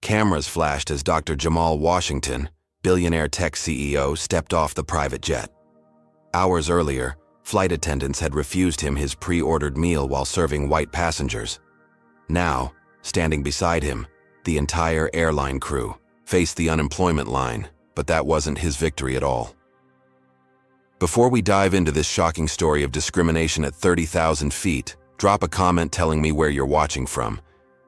Cameras flashed as Dr. Jamal Washington, billionaire tech CEO, stepped off the private jet. Hours earlier, flight attendants had refused him his pre-ordered meal while serving white passengers. Now, standing beside him, the entire airline crew faced the unemployment line, but that wasn't his victory at all. Before we dive into this shocking story of discrimination at 30,000 feet, drop a comment telling me where you're watching from.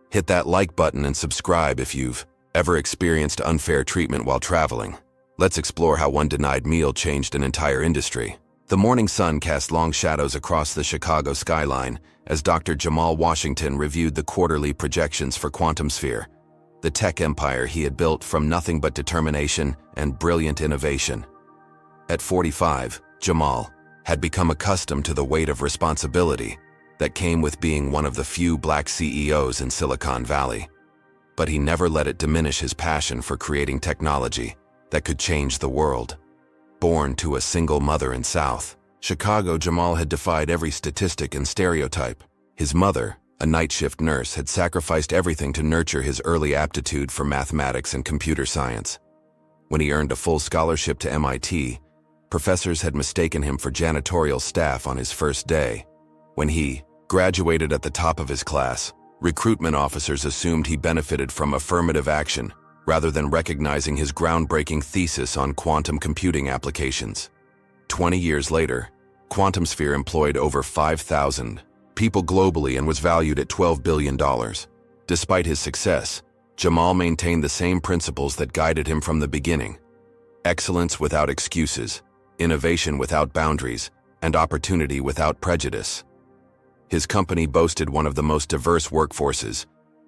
Hit that like button and subscribe if you've ever experienced unfair treatment while traveling. Let's explore how one denied meal changed an entire industry. The morning sun cast long shadows across the Chicago skyline as Dr. Jamal Washington reviewed the quarterly projections for QuantumSphere, the tech empire he had built from nothing but determination and brilliant innovation. At 45, Jamal had become accustomed to the weight of responsibility that came with being one of the few black CEOs in Silicon Valley. But he never let it diminish his passion for creating technology that could change the world. Born to a single mother in South Chicago, Jamal had defied every statistic and stereotype. His mother, a night shift nurse, had sacrificed everything to nurture his early aptitude for mathematics and computer science. When he earned a full scholarship to MIT, professors had mistaken him for janitorial staff on his first day. When he graduated at the top of his class, recruitment officers assumed he benefited from affirmative action rather than recognizing his groundbreaking thesis on quantum computing applications. 20 years later, QuantumSphere employed over 5,000 people globally and was valued at $12 billion. Despite his success, Jamal maintained the same principles that guided him from the beginning: excellence without excuses, innovation without boundaries, and opportunity without prejudice. His company boasted one of the most diverse workforces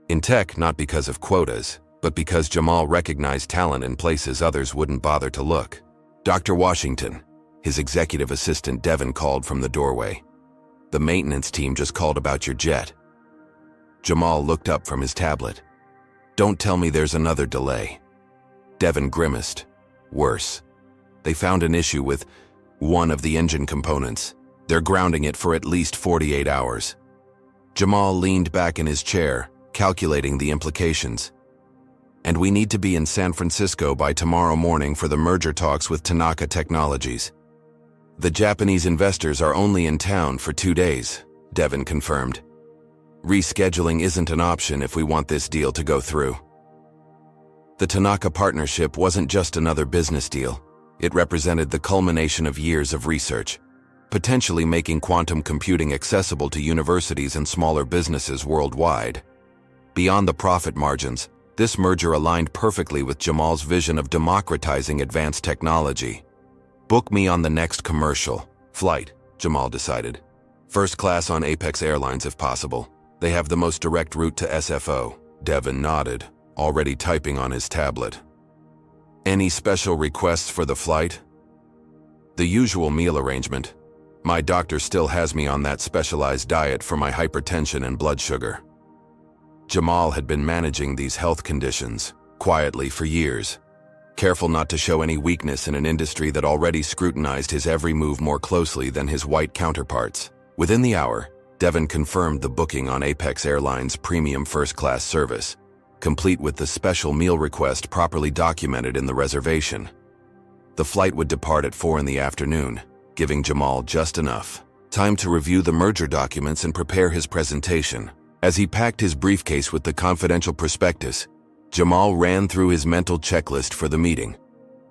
in tech, not because of quotas, but because Jamal recognized talent in places others wouldn't bother to look. Dr. Washington, his executive assistant Devin called from the doorway. "The maintenance team just called about your jet." Jamal looked up from his tablet. "Don't tell me there's another delay." Devin grimaced. "Worse. They found an issue with one of the engine components. They're grounding it for at least 48 hours. Jamal leaned back in his chair, calculating the implications. "And we need to be in San Francisco by tomorrow morning for the merger talks with Tanaka Technologies. The Japanese investors are only in town for 2 days, Devin confirmed. "Rescheduling isn't an option if we want this deal to go through." The Tanaka partnership wasn't just another business deal. It represented the culmination of years of research, potentially making quantum computing accessible to universities and smaller businesses worldwide. Beyond the profit margins, this merger aligned perfectly with Jamal's vision of democratizing advanced technology. "Book me on the next commercial flight," Jamal decided. "First class on Apex Airlines if possible. They have the most direct route to SFO." Devin nodded, already typing on his tablet. "Any special requests for the flight?" "The usual meal arrangement. My doctor still has me on that specialized diet for my hypertension and blood sugar." Jamal had been managing these health conditions quietly for years, careful not to show any weakness in an industry that already scrutinized his every move more closely than his white counterparts. Within the hour, Devin confirmed the booking on Apex Airlines' premium first-class service, complete with the special meal request properly documented in the reservation. The flight would depart at 4 in the afternoon, giving Jamal just enough time to review the merger documents and prepare his presentation. As he packed his briefcase with the confidential prospectus, Jamal ran through his mental checklist for the meeting.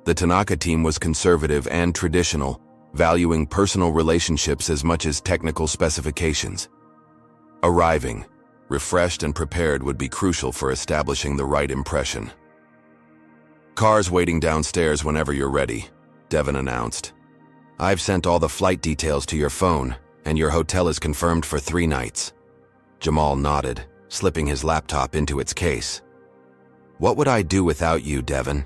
The Tanaka team was conservative and traditional, valuing personal relationships as much as technical specifications. Arriving, refreshed and prepared, would be crucial for establishing the right impression. "Cars waiting downstairs whenever you're ready," Devin announced. "I've sent all the flight details to your phone, and your hotel is confirmed for 3 nights. Jamal nodded, slipping his laptop into its case. "What would I do without you, Devin?"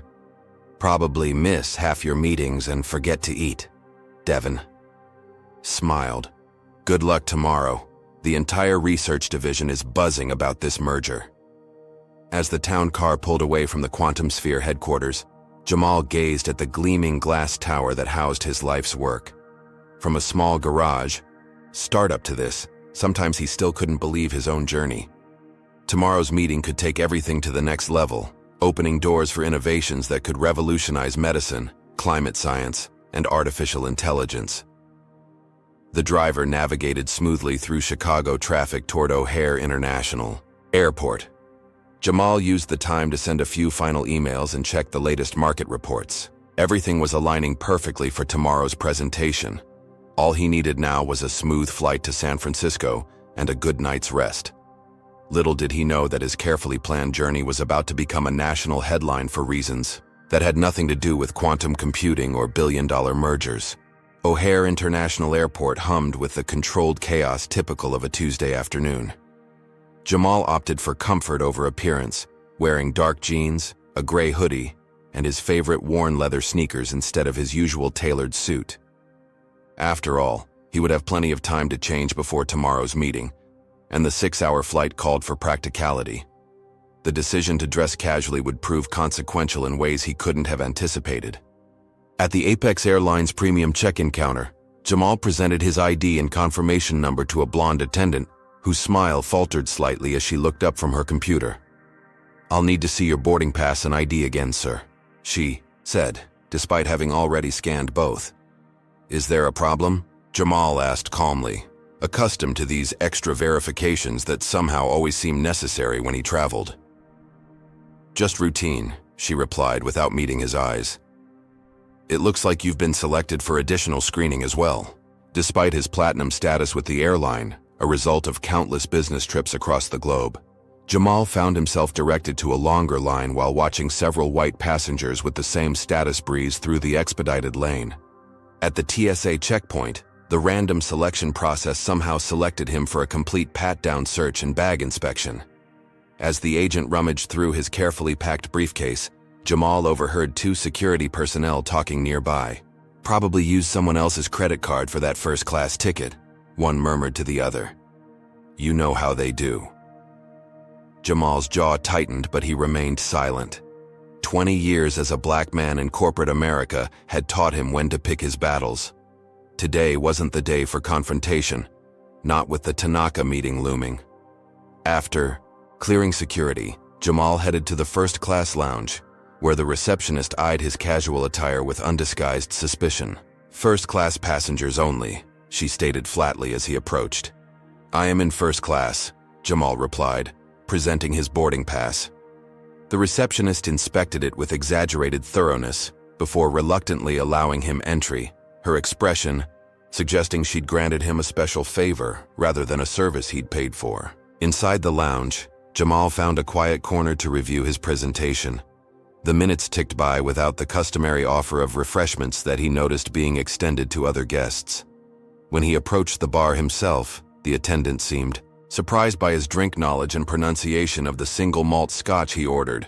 "Probably miss half your meetings and forget to eat." Devin smiled. "Good luck tomorrow. The entire research division is buzzing about this merger." As the town car pulled away from the QuantumSphere headquarters, Jamal gazed at the gleaming glass tower that housed his life's work. From a small garage, startup to this, sometimes he still couldn't believe his own journey. Tomorrow's meeting could take everything to the next level, opening doors for innovations that could revolutionize medicine, climate science, and artificial intelligence. The driver navigated smoothly through Chicago traffic toward O'Hare International Airport. Jamal used the time to send a few final emails and check the latest market reports. Everything was aligning perfectly for tomorrow's presentation. All he needed now was a smooth flight to San Francisco and a good night's rest. Little did he know that his carefully planned journey was about to become a national headline for reasons that had nothing to do with quantum computing or billion-dollar mergers. O'Hare International Airport hummed with the controlled chaos typical of a Tuesday afternoon. Jamal opted for comfort over appearance, wearing dark jeans, a gray hoodie, and his favorite worn leather sneakers instead of his usual tailored suit. After all, he would have plenty of time to change before tomorrow's meeting, and the 6-hour flight called for practicality. The decision to dress casually would prove consequential in ways he couldn't have anticipated. At the Apex Airlines premium check-in counter, Jamal presented his ID and confirmation number to a blonde attendant, whose smile faltered slightly as she looked up from her computer. "I'll need to see your boarding pass and ID again, sir," she said, despite having already scanned both. "Is there a problem?" Jamal asked calmly, accustomed to these extra verifications that somehow always seemed necessary when he traveled. "Just routine," she replied without meeting his eyes. "It looks like you've been selected for additional screening as well." Despite his platinum status with the airline, a result of countless business trips across the globe, Jamal found himself directed to a longer line while watching several white passengers with the same status breeze through the expedited lane. At the TSA checkpoint, the random selection process somehow selected him for a complete pat-down search and bag inspection. As the agent rummaged through his carefully packed briefcase, Jamal overheard 2 security personnel talking nearby. "Probably used someone else's credit card for that first-class ticket," one murmured to the other. "You know how they do." Jamal's jaw tightened, but he remained silent. 20 years as a black man in corporate America had taught him when to pick his battles. Today wasn't the day for confrontation, not with the Tanaka meeting looming. After clearing security, Jamal headed to the first-class lounge, where the receptionist eyed his casual attire with undisguised suspicion. "First-class passengers only," she stated flatly as he approached. "I am in first class," Jamal replied, presenting his boarding pass. The receptionist inspected it with exaggerated thoroughness before reluctantly allowing him entry, her expression suggesting she'd granted him a special favor rather than a service he'd paid for. Inside the lounge, Jamal found a quiet corner to review his presentation. The minutes ticked by without the customary offer of refreshments that he noticed being extended to other guests. When he approached the bar himself, the attendant seemed surprised by his drink knowledge and pronunciation of the single malt scotch he ordered.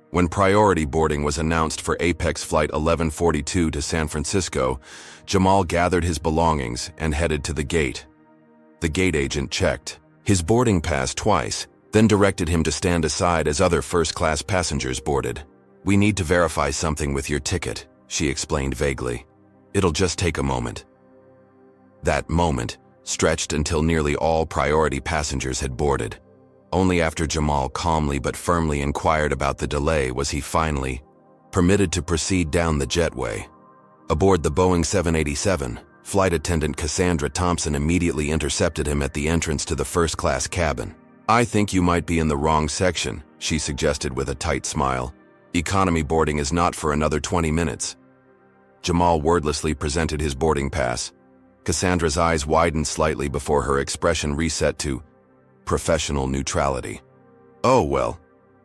When priority boarding was announced for Apex Flight 1142 to San Francisco, Jamal gathered his belongings and headed to the gate. The gate agent checked his boarding pass twice, then directed him to stand aside as other first-class passengers boarded. "We need to verify something with your ticket," she explained vaguely. "It'll just take a moment." That moment stretched until nearly all priority passengers had boarded. Only after Jamal calmly but firmly inquired about the delay was he finally permitted to proceed down the jetway. Aboard the Boeing 787, flight attendant Cassandra Thompson immediately intercepted him at the entrance to the first-class cabin. "I think you might be in the wrong section," she suggested with a tight smile. "Economy boarding is not for another 20 minutes. Jamal wordlessly presented his boarding pass. Cassandra's eyes widened slightly before her expression reset to professional neutrality. "Oh, well,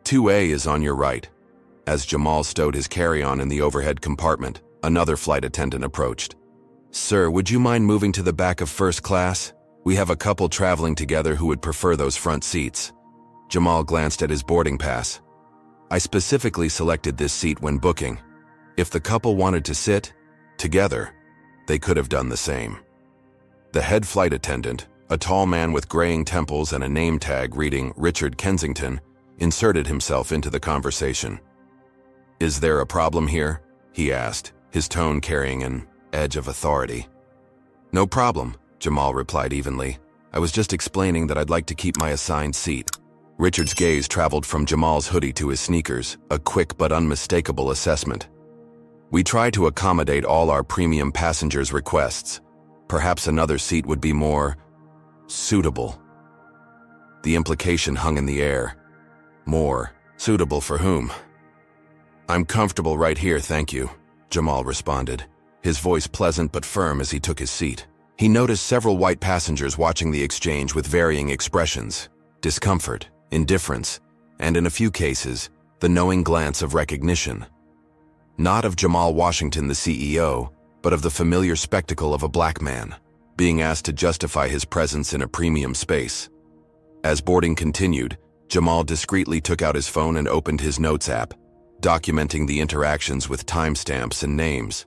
2A is on your right." As Jamal stowed his carry-on in the overhead compartment, another flight attendant approached. "Sir, would you mind moving to the back of first class? We have a couple traveling together who would prefer those front seats." Jamal glanced at his boarding pass. "I specifically selected this seat when booking. If the couple wanted to sit together, they could have done the same." The head flight attendant, a tall man with graying temples and a name tag reading Richard Kensington, inserted himself into the conversation. "Is there a problem here?" he asked, his tone carrying an edge of authority. "No problem," Jamal replied evenly. "I was just explaining that I'd like to keep my assigned seat." Richard's gaze traveled from Jamal's hoodie to his sneakers, a quick but unmistakable assessment. "We try to accommodate all our premium passengers' requests. Perhaps another seat would be more suitable." The implication hung in the air. More suitable for whom? "I'm comfortable right here, thank you," Jamal responded, his voice pleasant but firm as he took his seat. He noticed several white passengers watching the exchange with varying expressions: discomfort, indifference, and in a few cases, the knowing glance of recognition. Not of Jamal Washington, the CEO, but of the familiar spectacle of a black man, being asked to justify his presence in a premium space. As boarding continued, Jamal discreetly took out his phone and opened his notes app, documenting the interactions with timestamps and names.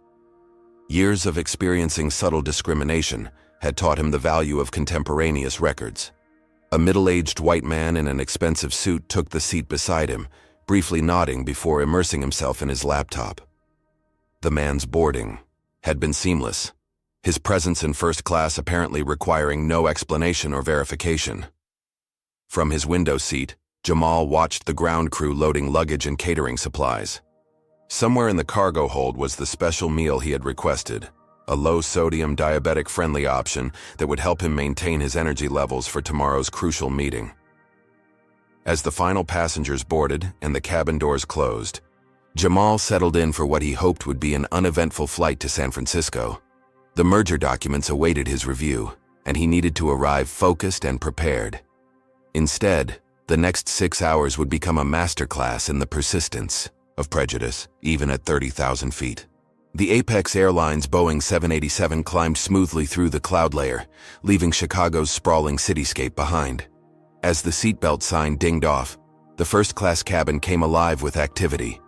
Years of experiencing subtle discrimination had taught him the value of contemporaneous records. A middle-aged white man in an expensive suit took the seat beside him, briefly nodding before immersing himself in his laptop. The man's boarding had been seamless, his presence in first class apparently requiring no explanation or verification. From his window seat, Jamal watched the ground crew loading luggage and catering supplies. Somewhere in the cargo hold was the special meal he had requested, a low-sodium, diabetic-friendly option that would help him maintain his energy levels for tomorrow's crucial meeting. As the final passengers boarded and the cabin doors closed, Jamal settled in for what he hoped would be an uneventful flight to San Francisco. The merger documents awaited his review, and he needed to arrive focused and prepared. Instead, the next 6 hours would become a masterclass in the persistence of prejudice, even at 30,000 feet. The Apex Airlines Boeing 787 climbed smoothly through the cloud layer, leaving Chicago's sprawling cityscape behind. As the seatbelt sign dinged off, the first-class cabin came alive with activity.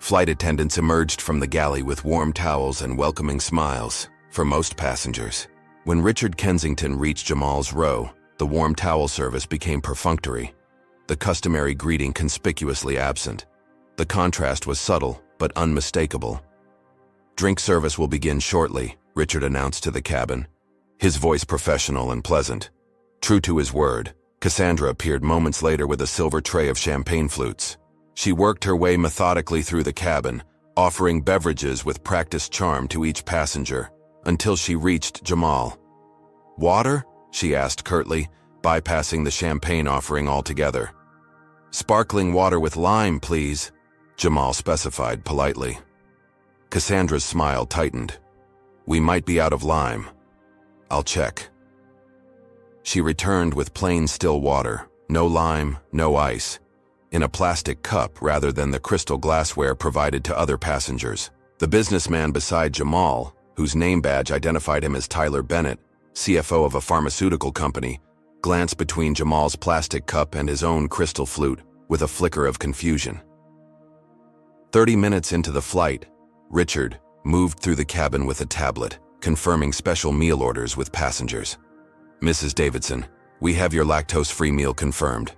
Flight attendants emerged from the galley with warm towels and welcoming smiles for most passengers. When Richard Kensington reached Jamal's row, the warm towel service became perfunctory, the customary greeting conspicuously absent. The contrast was subtle but unmistakable. "Drink service will begin shortly," Richard announced to the cabin, his voice professional and pleasant. True to his word, Cassandra appeared moments later with a silver tray of champagne flutes. She worked her way methodically through the cabin, offering beverages with practiced charm to each passenger, until she reached Jamal. "Water?" she asked curtly, bypassing the champagne offering altogether. "Sparkling water with lime, please," Jamal specified politely. Cassandra's smile tightened. "We might be out of lime. I'll check." She returned with plain still water, no lime, no ice, in a plastic cup rather than the crystal glassware provided to other passengers. The businessman beside Jamal, whose name badge identified him as Tyler Bennett, CFO of a pharmaceutical company, glanced between Jamal's plastic cup and his own crystal flute with a flicker of confusion. 30 minutes into the flight, Richard moved through the cabin with a tablet, confirming special meal orders with passengers. "Mrs. Davidson, we have your lactose-free meal confirmed.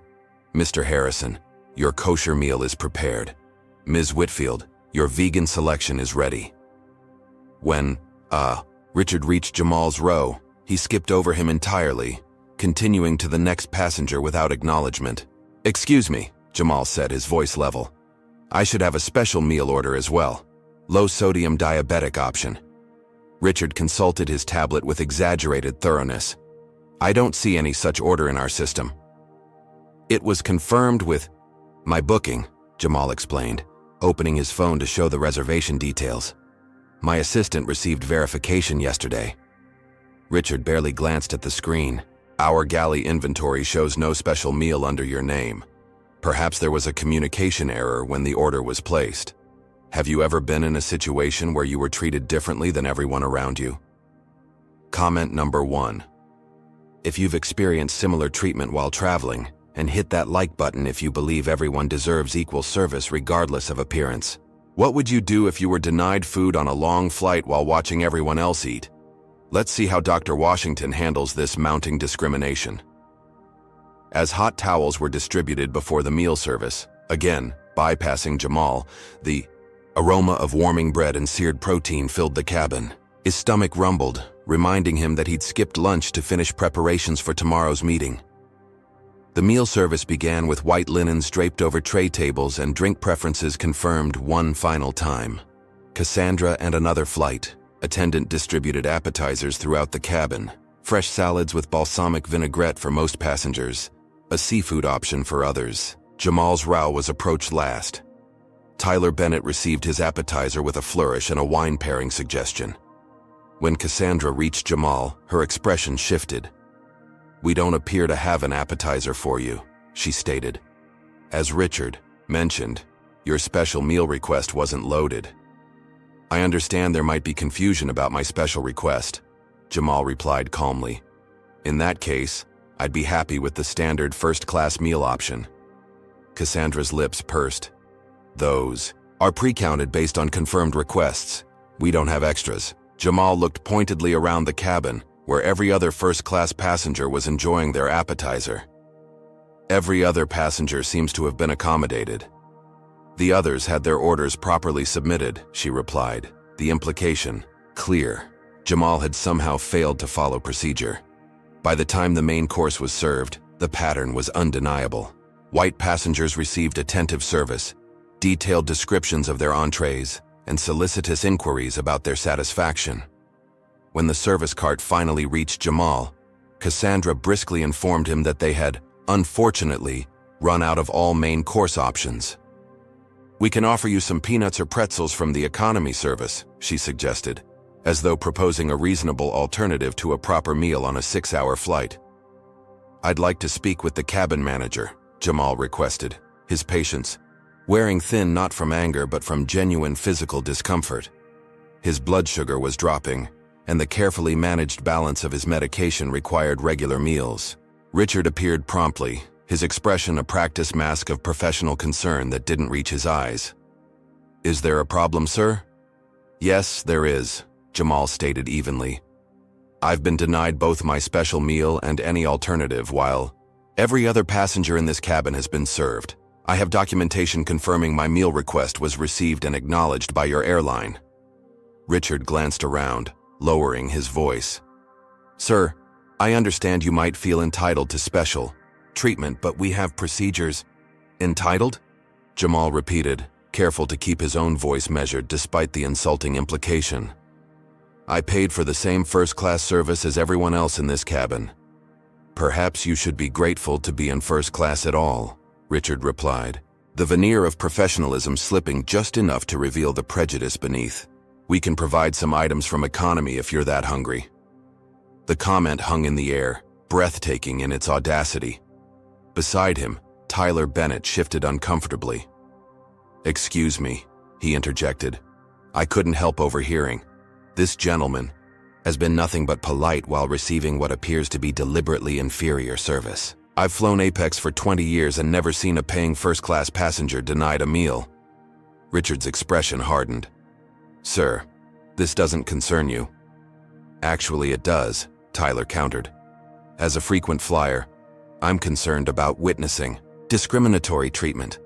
Mr. Harrison, your kosher meal is prepared. Ms. Whitfield, your vegan selection is ready." When, Richard reached Jamal's row, he skipped over him entirely, continuing to the next passenger without acknowledgement. "Excuse me," Jamal said, his voice level. "I should have a special meal order as well. Low-sodium diabetic option." Richard consulted his tablet with exaggerated thoroughness. "I don't see any such order in our system." "It was confirmed with my booking," Jamal explained, opening his phone to show the reservation details. "My assistant received verification yesterday." Richard barely glanced at the screen. "Our galley inventory shows no special meal under your name. Perhaps there was a communication error when the order was placed. Have you ever been in a situation where you were treated differently than everyone around you?" Comment number 1. If you've experienced similar treatment while traveling, and hit that like button if you believe everyone deserves equal service regardless of appearance. What would you do if you were denied food on a long flight while watching everyone else eat? Let's see how Dr. Washington handles this mounting discrimination. As hot towels were distributed before the meal service, again, bypassing Jamal, the aroma of warming bread and seared protein filled the cabin. His stomach rumbled, reminding him that he'd skipped lunch to finish preparations for tomorrow's meeting. The meal service began with white linens draped over tray tables and drink preferences confirmed one final time. Cassandra and another flight attendant distributed appetizers throughout the cabin, fresh salads with balsamic vinaigrette for most passengers, a seafood option for others. Jamal's row was approached last. Tyler Bennett received his appetizer with a flourish and a wine pairing suggestion. When Cassandra reached Jamal, her expression shifted. "We don't appear to have an appetizer for you," she stated. "As Richard mentioned, your special meal request wasn't loaded." "I understand there might be confusion about my special request," Jamal replied calmly. "In that case, I'd be happy with the standard first-class meal option." Cassandra's lips pursed. "Those are pre-counted based on confirmed requests. We don't have extras." Jamal looked pointedly around the cabin, where every other first-class passenger was enjoying their appetizer. "Every other passenger seems to have been accommodated. The others had their orders properly submitted," she replied, the implication clear. Jamal had somehow failed to follow procedure. By the time the main course was served, the pattern was undeniable. White passengers received attentive service, detailed descriptions of their entrees, and solicitous inquiries about their satisfaction. When the service cart finally reached Jamal, Cassandra briskly informed him that they had, unfortunately, run out of all main course options. "We can offer you some peanuts or pretzels from the economy service," she suggested, as though proposing a reasonable alternative to a proper meal on a 6-hour flight. "I'd like to speak with the cabin manager," Jamal requested, his patience wearing thin not from anger but from genuine physical discomfort. His blood sugar was dropping, and the carefully managed balance of his medication required regular meals. Richard appeared promptly, his expression a practiced mask of professional concern that didn't reach his eyes. "Is there a problem, sir?" "Yes, there is," Jamal stated evenly. "I've been denied both my special meal and any alternative while every other passenger in this cabin has been served. I have documentation confirming my meal request was received and acknowledged by your airline." Richard glanced around, lowering his voice. "Sir, I understand you might feel entitled to special treatment, but we have procedures." "Entitled?" Jamal repeated, careful to keep his own voice measured despite the insulting implication. "I paid for the same first-class service as everyone else in this cabin." "Perhaps you should be grateful to be in first class at all," Richard replied, the veneer of professionalism slipping just enough to reveal the prejudice beneath. "We can provide some items from economy if you're that hungry." The comment hung in the air, breathtaking in its audacity. Beside him, Tyler Bennett shifted uncomfortably. "Excuse me," he interjected. "I couldn't help overhearing. This gentleman has been nothing but polite while receiving what appears to be deliberately inferior service. I've flown Apex for 20 years and never seen a paying first-class passenger denied a meal." Richard's expression hardened. "Sir, this doesn't concern you." "Actually, it does," Tyler countered. "As a frequent flyer, I'm concerned about witnessing discriminatory treatment."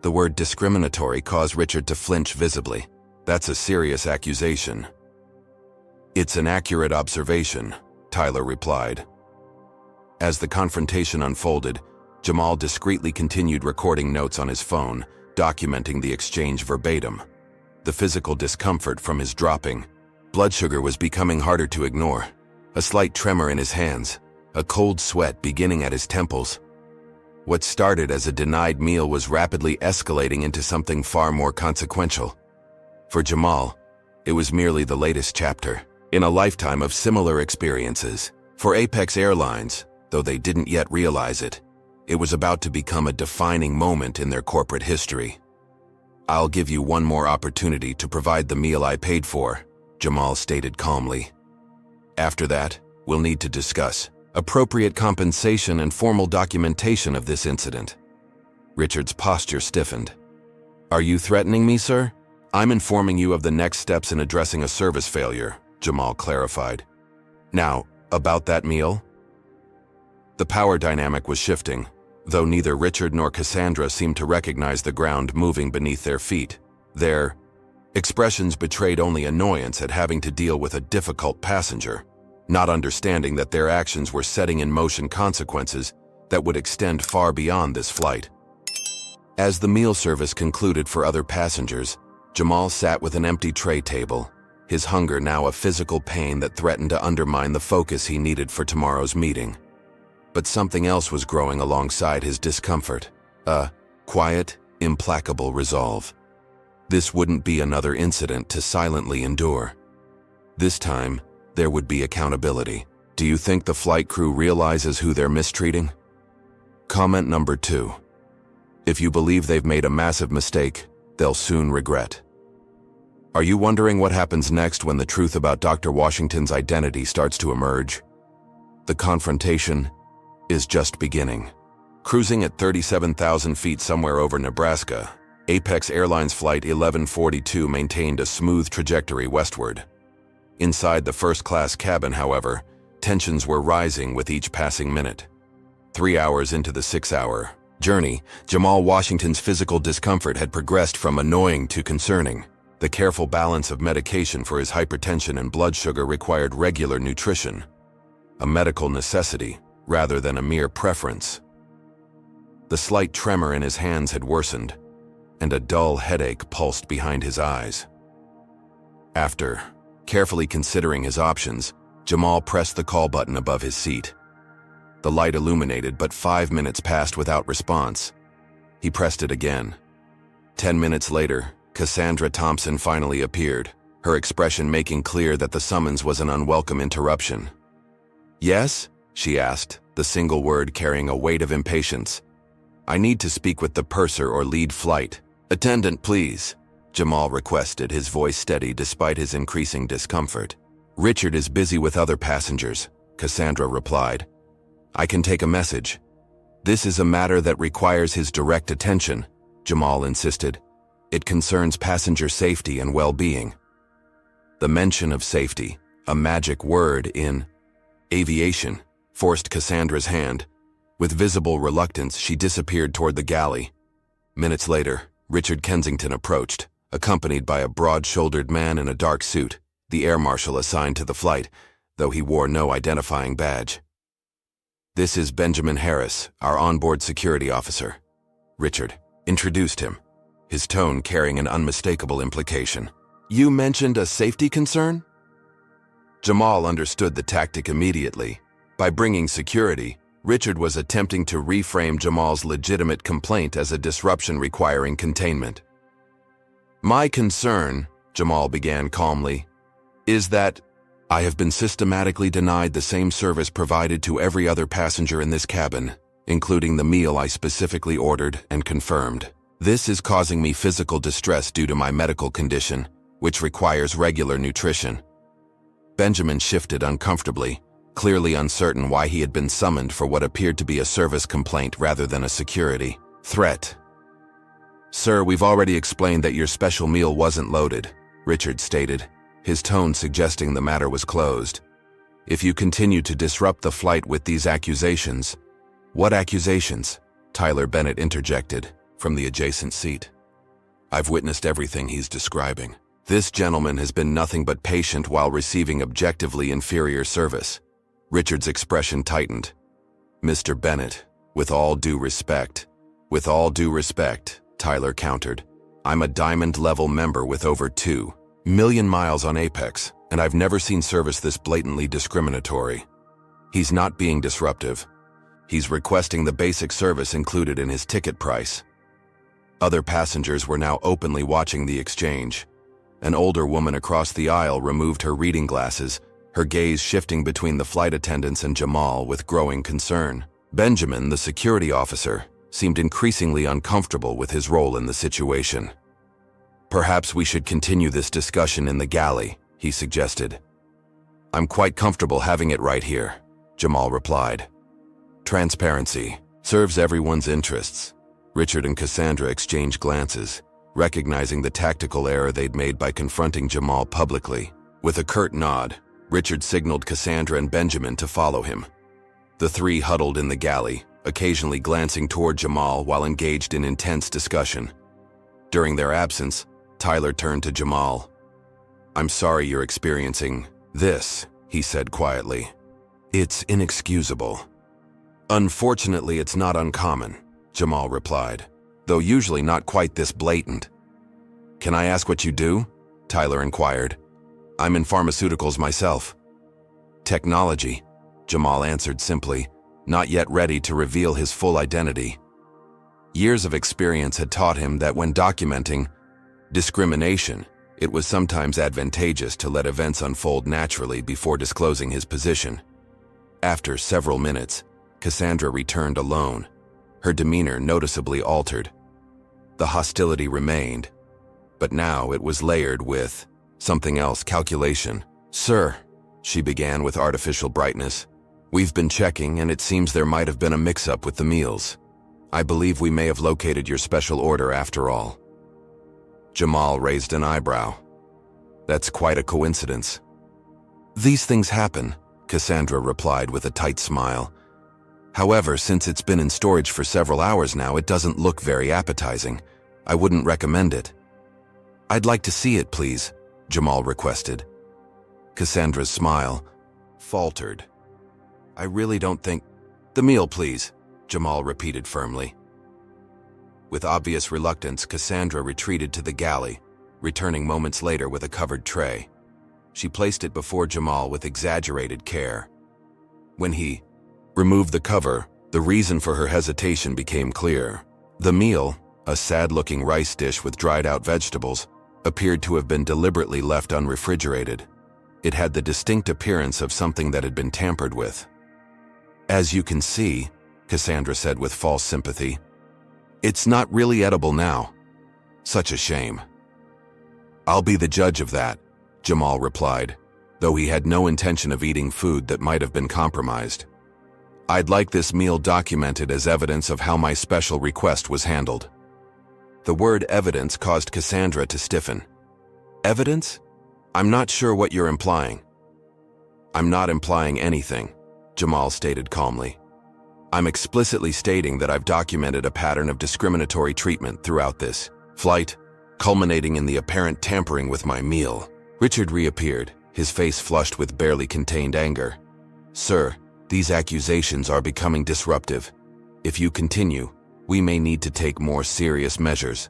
The word discriminatory caused Richard to flinch visibly. "That's a serious accusation." "It's an accurate observation," Tyler replied. As the confrontation unfolded, Jamal discreetly continued recording notes on his phone, documenting the exchange verbatim. The physical discomfort from his dropping blood sugar was becoming harder to ignore. A slight tremor in his hands, a cold sweat beginning at his temples. What started as a denied meal was rapidly escalating into something far more consequential. For Jamal, it was merely the latest chapter in a lifetime of similar experiences. For Apex Airlines, though they didn't yet realize it, it was about to become a defining moment in their corporate history. "I'll give you one more opportunity to provide the meal I paid for," Jamal stated calmly. "After that, we'll need to discuss appropriate compensation and formal documentation of this incident." Richard's posture stiffened. "Are you threatening me, sir?" "I'm informing you of the next steps in addressing a service failure," Jamal clarified. "Now, about that meal?" The power dynamic was shifting, though neither Richard nor Cassandra seemed to recognize the ground moving beneath their feet. Their expressions betrayed only annoyance at having to deal with a difficult passenger. Not understanding that their actions were setting in motion consequences that would extend far beyond this flight. As the meal service concluded for other passengers, Jamal sat with an empty tray table, his hunger now a physical pain that threatened to undermine the focus he needed for tomorrow's meeting. But something else was growing alongside his discomfort, a quiet, implacable resolve. This wouldn't be another incident to silently endure. This time, there would be accountability. Do you think the flight crew realizes who they're mistreating? Comment number 2. If you believe they've made a massive mistake, they'll soon regret. Are you wondering what happens next when the truth about Dr. Washington's identity starts to emerge? The confrontation is just beginning. Cruising at 37,000 feet somewhere over Nebraska, Apex Airlines Flight 1142 maintained a smooth trajectory westward. Inside the first-class cabin, however, tensions were rising with each passing minute. 3 hours into the 6-hour journey, Jamal Washington's physical discomfort had progressed from annoying to concerning. The careful balance of medication for his hypertension and blood sugar required regular nutrition, a medical necessity rather than a mere preference. The slight tremor in his hands had worsened, and a dull headache pulsed behind his eyes. After carefully considering his options, Jamal pressed the call button above his seat. The light illuminated, but 5 minutes passed without response. He pressed it again. 10 minutes later, Cassandra Thompson finally appeared, her expression making clear that the summons was an unwelcome interruption. "Yes?" she asked, the single word carrying a weight of impatience. "I need to speak with the purser or lead flight. Attendant, please," Jamal requested, his voice steady despite his increasing discomfort. "Richard is busy with other passengers," Cassandra replied. "I can take a message." "This is a matter that requires his direct attention," Jamal insisted. "It concerns passenger safety and well-being." The mention of safety, a magic word in aviation, forced Cassandra's hand. With visible reluctance, she disappeared toward the galley. Minutes later, Richard Kensington approached, accompanied by a broad-shouldered man in a dark suit, the air marshal assigned to the flight, though he wore no identifying badge. "This is Benjamin Harris, our onboard security officer," Richard introduced him, his tone carrying an unmistakable implication. "You mentioned a safety concern?" Jamal understood the tactic immediately. By bringing security, Richard was attempting to reframe Jamal's legitimate complaint as a disruption requiring containment. "My concern," Jamal began calmly, "is that I have been systematically denied the same service provided to every other passenger in this cabin, including the meal I specifically ordered and confirmed. This is causing me physical distress due to my medical condition, which requires regular nutrition." Benjamin shifted uncomfortably, clearly uncertain why he had been summoned for what appeared to be a service complaint rather than a security threat. "Sir, we've already explained that your special meal wasn't loaded," Richard stated, his tone suggesting the matter was closed. "If you continue to disrupt the flight with these accusations—" "What accusations?" Tyler Bennett interjected from the adjacent seat. "I've witnessed everything he's describing. This gentleman has been nothing but patient while receiving objectively inferior service." Richard's expression tightened. "Mr. Bennett, with all due respect," "With all due respect," Tyler countered. "I'm a diamond-level member with over 2 million miles on Apex, and I've never seen service this blatantly discriminatory. He's not being disruptive. He's requesting the basic service included in his ticket price." Other passengers were now openly watching the exchange. An older woman across the aisle removed her reading glasses, her gaze shifting between the flight attendants and Jamal with growing concern. Benjamin, the security officer, seemed increasingly uncomfortable with his role in the situation. "Perhaps we should continue this discussion in the galley," he suggested. "I'm quite comfortable having it right here," Jamal replied. "Transparency serves everyone's interests." Richard and Cassandra exchanged glances, recognizing the tactical error they'd made by confronting Jamal publicly. With a curt nod, Richard signaled Cassandra and Benjamin to follow him. The three huddled in the galley, occasionally glancing toward Jamal while engaged in intense discussion. During their absence, Tyler turned to Jamal. "I'm sorry you're experiencing this," he said quietly. "It's inexcusable." Unfortunately, it's not uncommon, Jamal replied, though usually not quite this blatant. Can I ask what you do? Tyler inquired. I'm in pharmaceuticals myself. Technology, Jamal answered simply, not yet ready to reveal his full identity. Years of experience had taught him that when documenting discrimination, it was sometimes advantageous to let events unfold naturally before disclosing his position. After several minutes, Cassandra returned alone, her demeanor noticeably altered. The hostility remained, but now it was layered with something else, calculation. Sir, she began with artificial brightness, we've been checking and it seems there might have been a mix-up with the meals. I believe we may have located your special order after all. Jamal raised an eyebrow. That's quite a coincidence. These things happen, Cassandra replied with a tight smile. However, since it's been in storage for several hours now, it doesn't look very appetizing. I wouldn't recommend it. I'd like to see it, please, Jamal requested. Cassandra's smile faltered. I really don't think... The meal, please, Jamal repeated firmly. With obvious reluctance, Cassandra retreated to the galley, returning moments later with a covered tray. She placed it before Jamal with exaggerated care. When he removed the cover, the reason for her hesitation became clear. The meal, a sad-looking rice dish with dried-out vegetables, appeared to have been deliberately left unrefrigerated. It had the distinct appearance of something that had been tampered with. As you can see, Cassandra said with false sympathy, it's not really edible now. Such a shame. I'll be the judge of that, Jamal replied, though he had no intention of eating food that might have been compromised. I'd like this meal documented as evidence of how my special request was handled. The word evidence caused Cassandra to stiffen. Evidence? I'm not sure what you're implying. I'm not implying anything, Jamal stated calmly. I'm explicitly stating that I've documented a pattern of discriminatory treatment throughout this flight, culminating in the apparent tampering with my meal. Richard reappeared, his face flushed with barely contained anger. Sir, these accusations are becoming disruptive. If you continue, we may need to take more serious measures.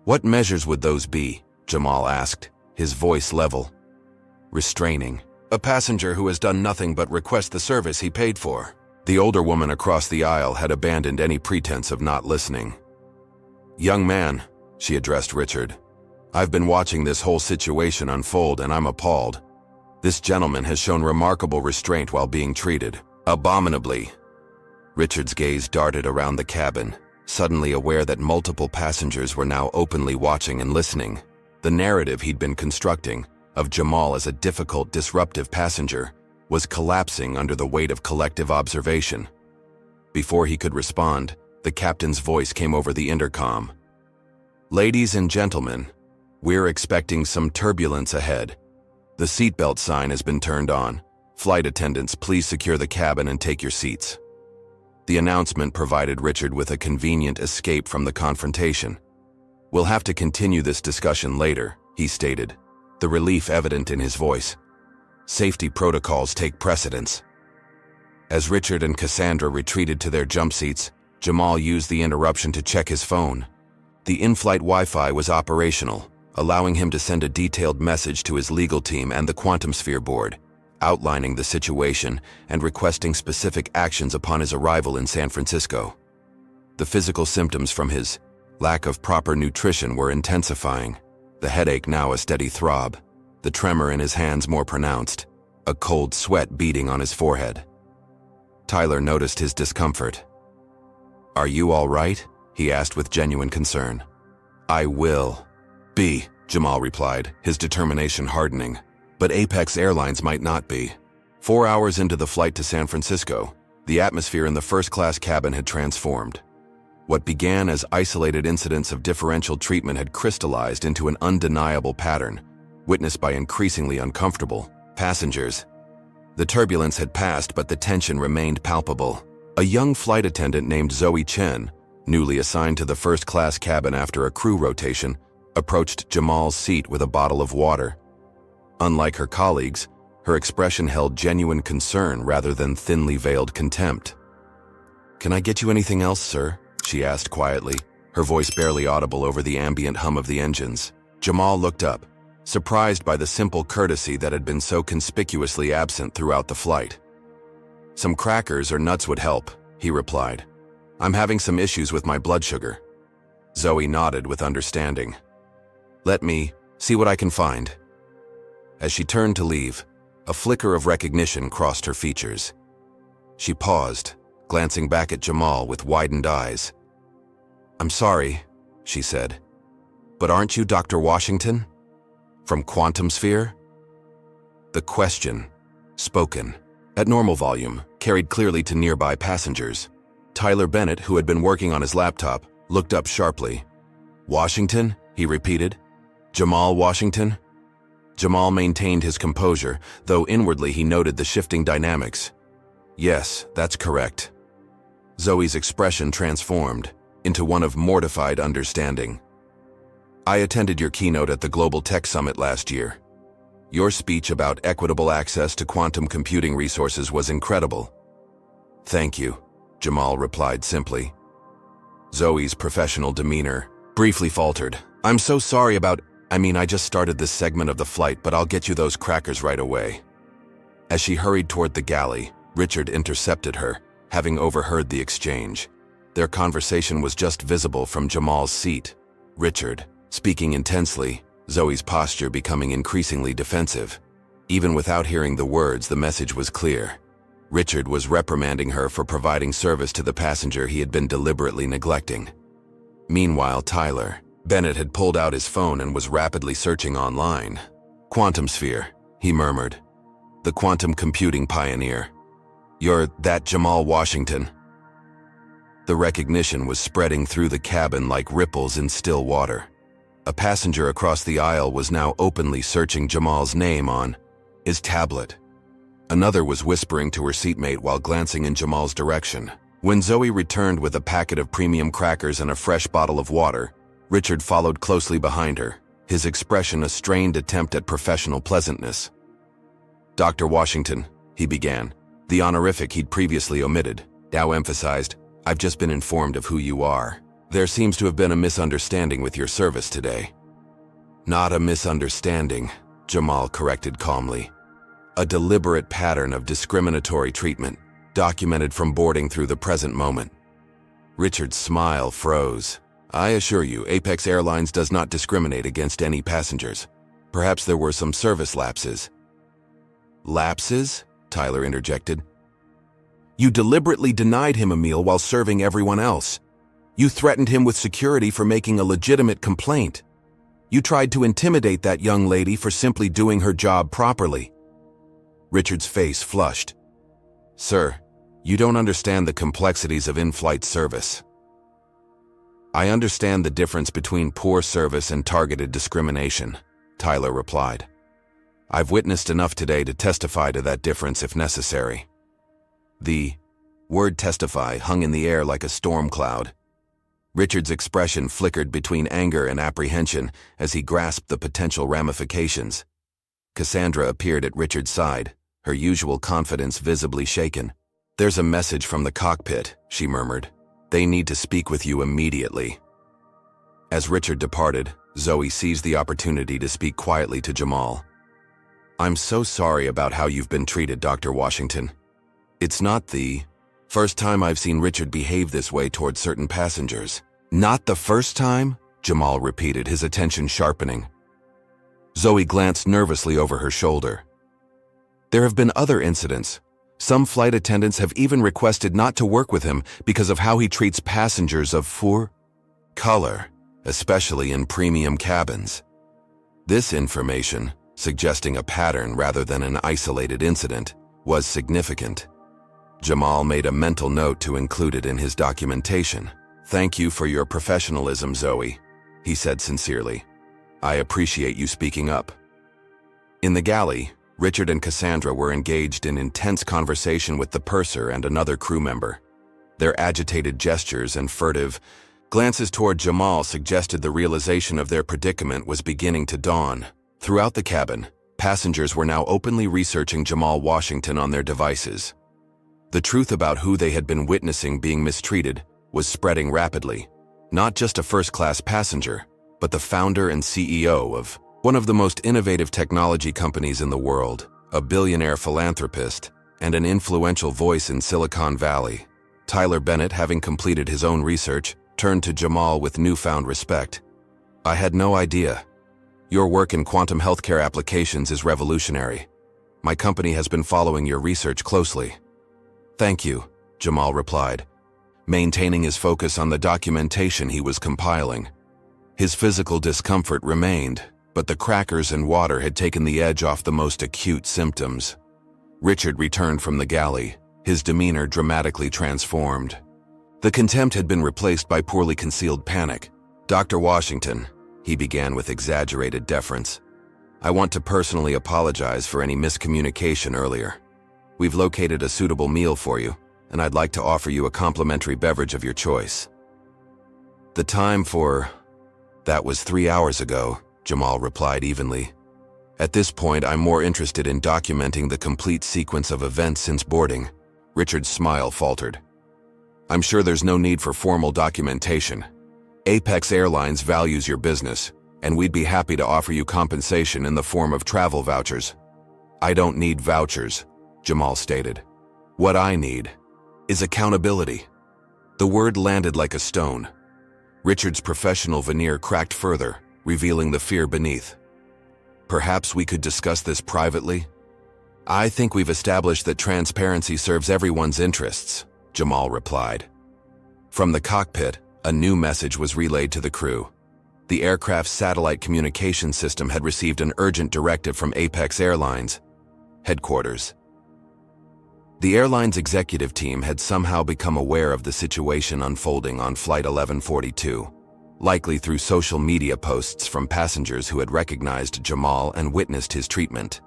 What measures would those be? Jamal asked, his voice level. Restraining a passenger who has done nothing but request the service he paid for. The older woman across the aisle had abandoned any pretense of not listening. Young man, she addressed Richard, I've been watching this whole situation unfold and I'm appalled. This gentleman has shown remarkable restraint while being treated. Abominably. Richard's gaze darted around the cabin, suddenly aware that multiple passengers were now openly watching and listening. The narrative he'd been constructing, of Jamal as a difficult, disruptive passenger, was collapsing under the weight of collective observation. Before he could respond, the captain's voice came over the intercom. Ladies and gentlemen, we're expecting some turbulence ahead. The seatbelt sign has been turned on. Flight attendants, please secure the cabin and take your seats. The announcement provided Richard with a convenient escape from the confrontation. We'll have to continue this discussion later, he stated, the relief evident in his voice. Safety protocols take precedence. As Richard and Cassandra retreated to their jump seats, Jamal used the interruption to check his phone. The in-flight Wi-Fi was operational, allowing him to send a detailed message to his legal team and the Quantum Sphere board, outlining the situation and requesting specific actions upon his arrival in San Francisco. The physical symptoms from his lack of proper nutrition were intensifying, the headache now a steady throb, the tremor in his hands more pronounced, a cold sweat beading on his forehead. Tyler noticed his discomfort. Are you all right? He asked with genuine concern. I will be, Jamal replied, his determination hardening. But Apex Airlines might not be. 4 hours into the flight to San Francisco, the atmosphere in the first-class cabin had transformed. What began as isolated incidents of differential treatment had crystallized into an undeniable pattern, witnessed by increasingly uncomfortable passengers. The turbulence had passed, but the tension remained palpable. A young flight attendant named Zoe Chen, newly assigned to the first-class cabin after a crew rotation, approached Jamal's seat with a bottle of water. Unlike her colleagues, her expression held genuine concern rather than thinly veiled contempt. "Can I get you anything else, sir?" she asked quietly, her voice barely audible over the ambient hum of the engines. Jamal looked up, surprised by the simple courtesy that had been so conspicuously absent throughout the flight. "Some crackers or nuts would help," he replied. "I'm having some issues with my blood sugar." Zoe nodded with understanding. "Let me see what I can find." As she turned to leave, a flicker of recognition crossed her features. She paused, glancing back at Jamal with widened eyes. "I'm sorry," she said, "but aren't you Dr. Washington? From Quantum Sphere?" The question, spoken at normal volume, carried clearly to nearby passengers. Tyler Bennett, who had been working on his laptop, looked up sharply. "Washington?" he repeated. "Jamal Washington?" Jamal maintained his composure, though inwardly he noted the shifting dynamics. "Yes, that's correct." Zoe's expression transformed into one of mortified understanding. "I attended your keynote at the Global Tech Summit last year. Your speech about equitable access to quantum computing resources was incredible." "Thank you," Jamal replied simply. Zoe's professional demeanor briefly faltered. "I'm so sorry about— I just started this segment of the flight, but I'll get you those crackers right away." As she hurried toward the galley, Richard intercepted her, having overheard the exchange. Their conversation was just visible from Jamal's seat. Richard, speaking intensely, Zoe's posture becoming increasingly defensive. Even without hearing the words, the message was clear. Richard was reprimanding her for providing service to the passenger he had been deliberately neglecting. Meanwhile, Tyler Bennett had pulled out his phone and was rapidly searching online. "Quantum Sphere," he murmured. "The quantum computing pioneer. You're that Jamal Washington." The recognition was spreading through the cabin like ripples in still water. A passenger across the aisle was now openly searching Jamal's name on his tablet. Another was whispering to her seatmate while glancing in Jamal's direction. When Zoe returned with a packet of premium crackers and a fresh bottle of water, Richard followed closely behind her, his expression a strained attempt at professional pleasantness. "Dr. Washington," he began, the honorific he'd previously omitted, now emphasized, "I've just been informed of who you are. There seems to have been a misunderstanding with your service today." "Not a misunderstanding," Jamal corrected calmly. "A deliberate pattern of discriminatory treatment, documented from boarding through the present moment." Richard's smile froze. "I assure you, Apex Airlines does not discriminate against any passengers. Perhaps there were some service lapses." "Lapses?" Tyler interjected. "You deliberately denied him a meal while serving everyone else. You threatened him with security for making a legitimate complaint. You tried to intimidate that young lady for simply doing her job properly." Richard's face flushed. "Sir, you don't understand the complexities of in-flight service." "I understand the difference between poor service and targeted discrimination," Tyler replied. "I've witnessed enough today to testify to that difference if necessary." The word testify hung in the air like a storm cloud. Richard's expression flickered between anger and apprehension as he grasped the potential ramifications. Cassandra appeared at Richard's side, her usual confidence visibly shaken. "There's a message from the cockpit," she murmured. "They need to speak with you immediately." As Richard departed, Zoe seized the opportunity to speak quietly to Jamal. "I'm so sorry about how you've been treated, Dr. Washington. It's not the first time I've seen Richard behave this way toward certain passengers." "Not the first time?" Jamal repeated, his attention sharpening. Zoe glanced nervously over her shoulder. "There have been other incidents. Some flight attendants have even requested not to work with him because of how he treats passengers of poor color, especially in premium cabins." This information, suggesting a pattern rather than an isolated incident, was significant. Jamal made a mental note to include it in his documentation. "Thank you for your professionalism, Zoe," he said sincerely. "I appreciate you speaking up." In the galley, Richard and Cassandra were engaged in intense conversation with the purser and another crew member. Their agitated gestures and furtive glances toward Jamal suggested the realization of their predicament was beginning to dawn. Throughout the cabin, passengers were now openly researching Jamal Washington on their devices. The truth about who they had been witnessing being mistreated was spreading rapidly. Not just a first-class passenger, but the founder and CEO of one of the most innovative technology companies in the world, a billionaire philanthropist, and an influential voice in Silicon Valley. Tyler Bennett, having completed his own research, turned to Jamal with newfound respect. "I had no idea. Your work in quantum healthcare applications is revolutionary. My company has been following your research closely." "Thank you," Jamal replied, maintaining his focus on the documentation he was compiling. His physical discomfort remained, but the crackers and water had taken the edge off the most acute symptoms. Richard returned from the galley, his demeanor dramatically transformed. The contempt had been replaced by poorly concealed panic. "Dr. Washington," he began with exaggerated deference, "I want to personally apologize for any miscommunication earlier. We've located a suitable meal for you, and I'd like to offer you a complimentary beverage of your choice." "The time for that was 3 hours ago," Jamal replied evenly. "At this point, I'm more interested in documenting the complete sequence of events since boarding." Richard's smile faltered. "I'm sure there's no need for formal documentation. Apex Airlines values your business, and we'd be happy to offer you compensation in the form of travel vouchers." "I don't need vouchers," Jamal stated. "What I need is accountability." The word landed like a stone. Richard's professional veneer cracked further, revealing the fear beneath. "Perhaps we could discuss this privately?" "I think we've established that transparency serves everyone's interests," Jamal replied. From the cockpit, a new message was relayed to the crew. The aircraft's satellite communication system had received an urgent directive from Apex Airlines headquarters. The airline's executive team had somehow become aware of the situation unfolding on Flight 1142, likely through social media posts from passengers who had recognized Jamal and witnessed his treatment.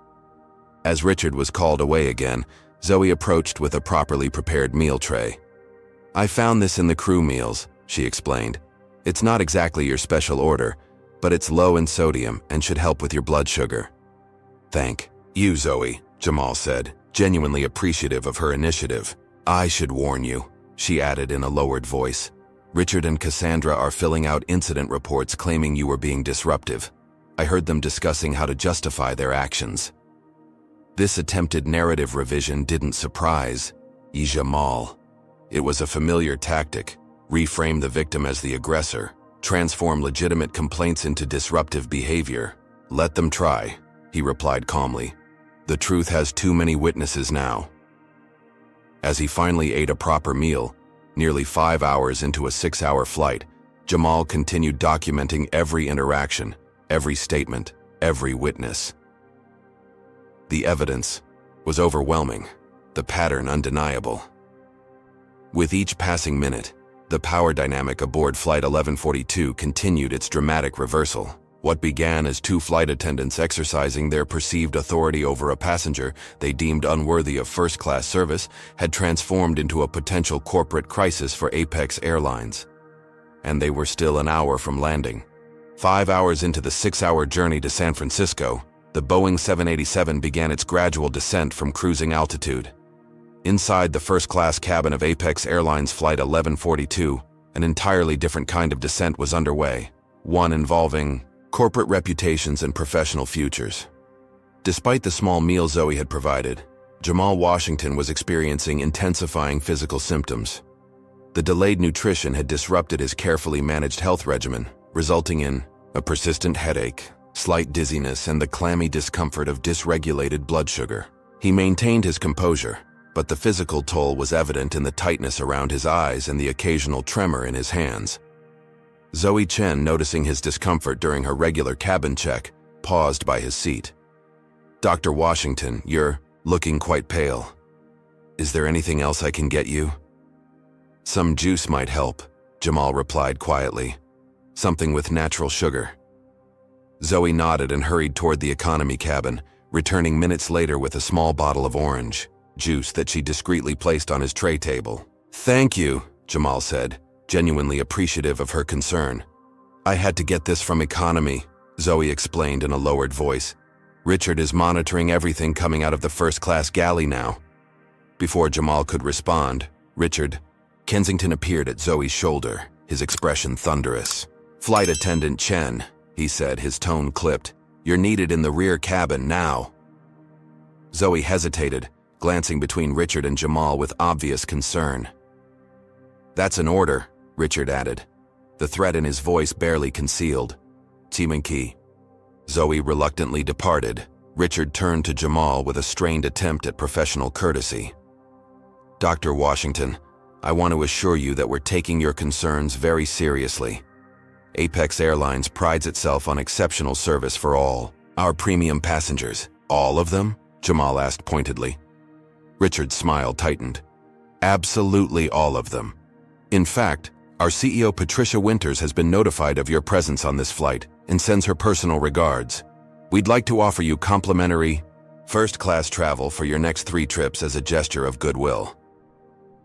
As Richard was called away again, Zoe approached with a properly prepared meal tray. "I found this in the crew meals," she explained. "It's not exactly your special order, but it's low in sodium and should help with your blood sugar." "Thank you, Zoe," Jamal said, genuinely appreciative of her initiative. "I should warn you," she added in a lowered voice. "Richard and Cassandra are filling out incident reports claiming you were being disruptive. I heard them discussing how to justify their actions." This attempted narrative revision didn't surprise Jamal. It was a familiar tactic: reframe the victim as the aggressor, transform legitimate complaints into disruptive behavior. "Let them try," he replied calmly. "The truth has too many witnesses now." As he finally ate a proper meal, nearly 5 hours into a 6-hour flight, Jamal continued documenting every interaction, every statement, every witness. The evidence was overwhelming, the pattern undeniable. With each passing minute, the power dynamic aboard Flight 1142 continued its dramatic reversal. What began as 2 flight attendants exercising their perceived authority over a passenger they deemed unworthy of first-class service had transformed into a potential corporate crisis for Apex Airlines. And they were still an hour from landing. 5 hours into the 6-hour journey to San Francisco, the Boeing 787 began its gradual descent from cruising altitude. Inside the first-class cabin of Apex Airlines Flight 1142, an entirely different kind of descent was underway, one involving corporate reputations and professional futures. Despite the small meal Zoe had provided, Jamal Washington was experiencing intensifying physical symptoms. The delayed nutrition had disrupted his carefully managed health regimen, resulting in a persistent headache, slight dizziness, and the clammy discomfort of dysregulated blood sugar. He maintained his composure, but the physical toll was evident in the tightness around his eyes and the occasional tremor in his hands. Zoe Chen, noticing his discomfort during her regular cabin check, paused by his seat. "Dr. Washington, you're looking quite pale. Is there anything else I can get you?" "Some juice might help," Jamal replied quietly. "Something with natural sugar." Zoe nodded and hurried toward the economy cabin, returning minutes later with a small bottle of orange juice that she discreetly placed on his tray table. "Thank you," Jamal said, genuinely appreciative of her concern. "I had to get this from economy," Zoe explained in a lowered voice. "Richard is monitoring everything coming out of the first-class galley now." Before Jamal could respond, Richard Kensington appeared at Zoe's shoulder, his expression thunderous. "Flight attendant Chen," he said, his tone clipped. "You're needed in the rear cabin now." Zoe hesitated, glancing between Richard and Jamal with obvious concern. "That's an order," Richard added, the threat in his voice barely concealed. "Timanki." Zoe reluctantly departed. Richard turned to Jamal with a strained attempt at professional courtesy. "Dr. Washington, I want to assure you that we're taking your concerns very seriously. Apex Airlines prides itself on exceptional service for all our premium passengers." "All of them?" Jamal asked pointedly. Richard's smile tightened. "Absolutely all of them. In fact, our CEO Patricia Winters has been notified of your presence on this flight and sends her personal regards. We'd like to offer you complimentary, first-class travel for your next 3 trips as a gesture of goodwill."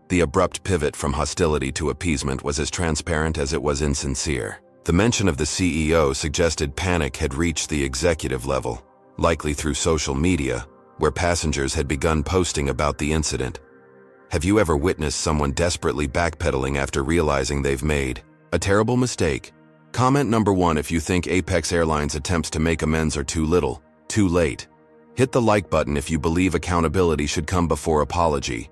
The abrupt pivot from hostility to appeasement was as transparent as it was insincere. The mention of the CEO suggested panic had reached the executive level, likely through social media, where passengers had begun posting about the incident. Have you ever witnessed someone desperately backpedaling after realizing they've made a terrible mistake? Comment number 1 if you think Apex Airlines' attempts to make amends are too little, too late. Hit the like button if you believe accountability should come before apology.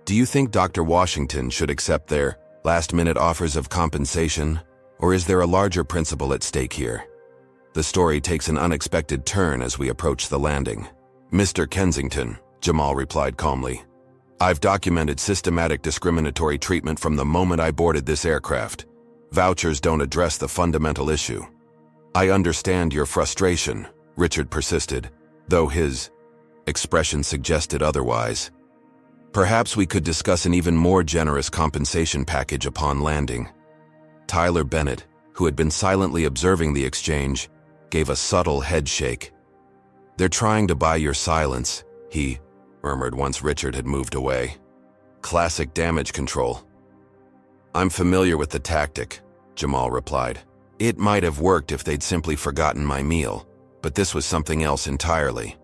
Do you think Dr. Washington should accept their last-minute offers of compensation, or is there a larger principle at stake here? The story takes an unexpected turn as we approach the landing. "Mr. Kensington," Jamal replied calmly, "I've documented systematic discriminatory treatment from the moment I boarded this aircraft. Vouchers don't address the fundamental issue." "I understand your frustration," Richard persisted, though his expression suggested otherwise. "Perhaps we could discuss an even more generous compensation package upon landing." Tyler Bennett, who had been silently observing the exchange, gave a subtle head shake. "They're trying to buy your silence," he murmured once Richard had moved away. "Classic damage control." "I'm familiar with the tactic," Jamal replied. "It might have worked if they'd simply forgotten my meal, but this was something else entirely."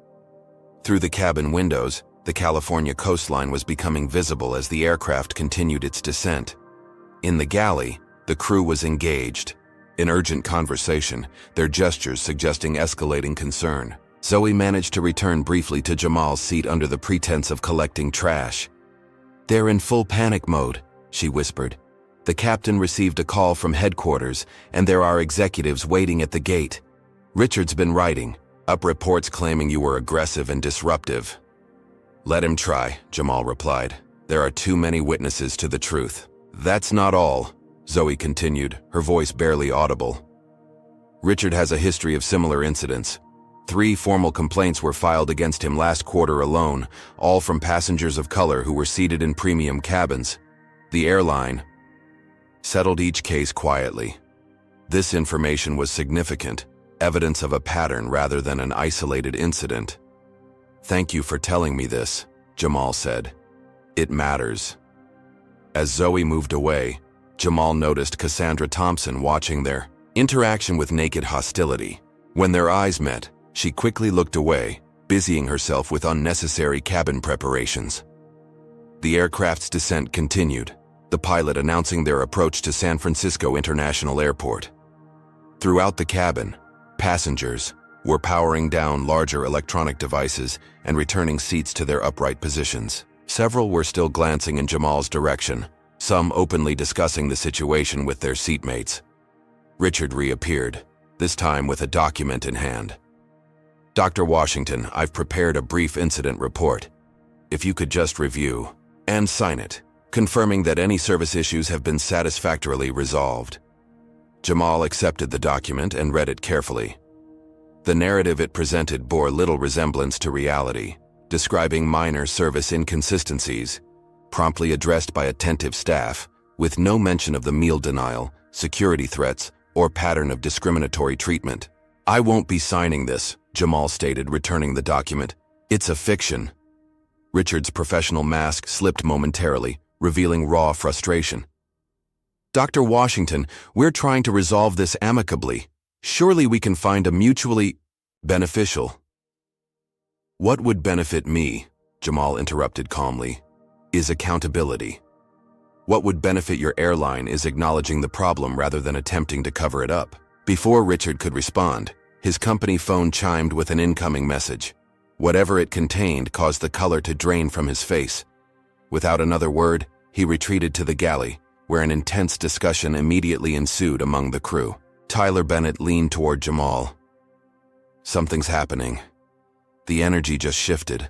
Through the cabin windows, the California coastline was becoming visible as the aircraft continued its descent. In the galley, the crew was engaged in urgent conversation, their gestures suggesting escalating concern. Zoe managed to return briefly to Jamal's seat under the pretense of collecting trash. "They're in full panic mode," she whispered. "The captain received a call from headquarters, and there are executives waiting at the gate. Richard's been writing up reports claiming you were aggressive and disruptive." "Let him try," Jamal replied. "There are too many witnesses to the truth." "That's not all," Zoe continued, her voice barely audible. "Richard has a history of similar incidents. 3 formal complaints were filed against him last quarter alone, all from passengers of color who were seated in premium cabins. The airline settled each case quietly. This information was significant, evidence of a pattern rather than an isolated incident." "Thank you for telling me this," Jamal said. "It matters." As Zoe moved away, Jamal noticed Cassandra Thompson watching their interaction with naked hostility. When their eyes met, she quickly looked away, busying herself with unnecessary cabin preparations. The aircraft's descent continued, the pilot announcing their approach to San Francisco International Airport. Throughout the cabin, passengers were powering down larger electronic devices and returning seats to their upright positions. Several were still glancing in Jamal's direction, some openly discussing the situation with their seatmates. Richard reappeared, this time with a document in hand. "Dr. Washington, I've prepared a brief incident report. If you could just review and sign it, confirming that any service issues have been satisfactorily resolved." Jamal accepted the document and read it carefully. The narrative it presented bore little resemblance to reality, describing minor service inconsistencies, promptly addressed by attentive staff, with no mention of the meal denial, security threats, or pattern of discriminatory treatment. "I won't be signing this," Jamal stated, returning the document. "It's a fiction." Richard's professional mask slipped momentarily, revealing raw frustration. "Dr. Washington, we're trying to resolve this amicably. Surely we can find a mutually beneficial." "What would benefit me?" Jamal interrupted calmly. is accountability. What would benefit your airline is acknowledging the problem rather than attempting to cover it up. Before Richard could respond, his company phone chimed with an incoming message. Whatever it contained caused the color to drain from his face. Without another word, he retreated to the galley, where an intense discussion immediately ensued among the crew. Tyler Bennett leaned toward Jamal. Something's happening. The energy just shifted.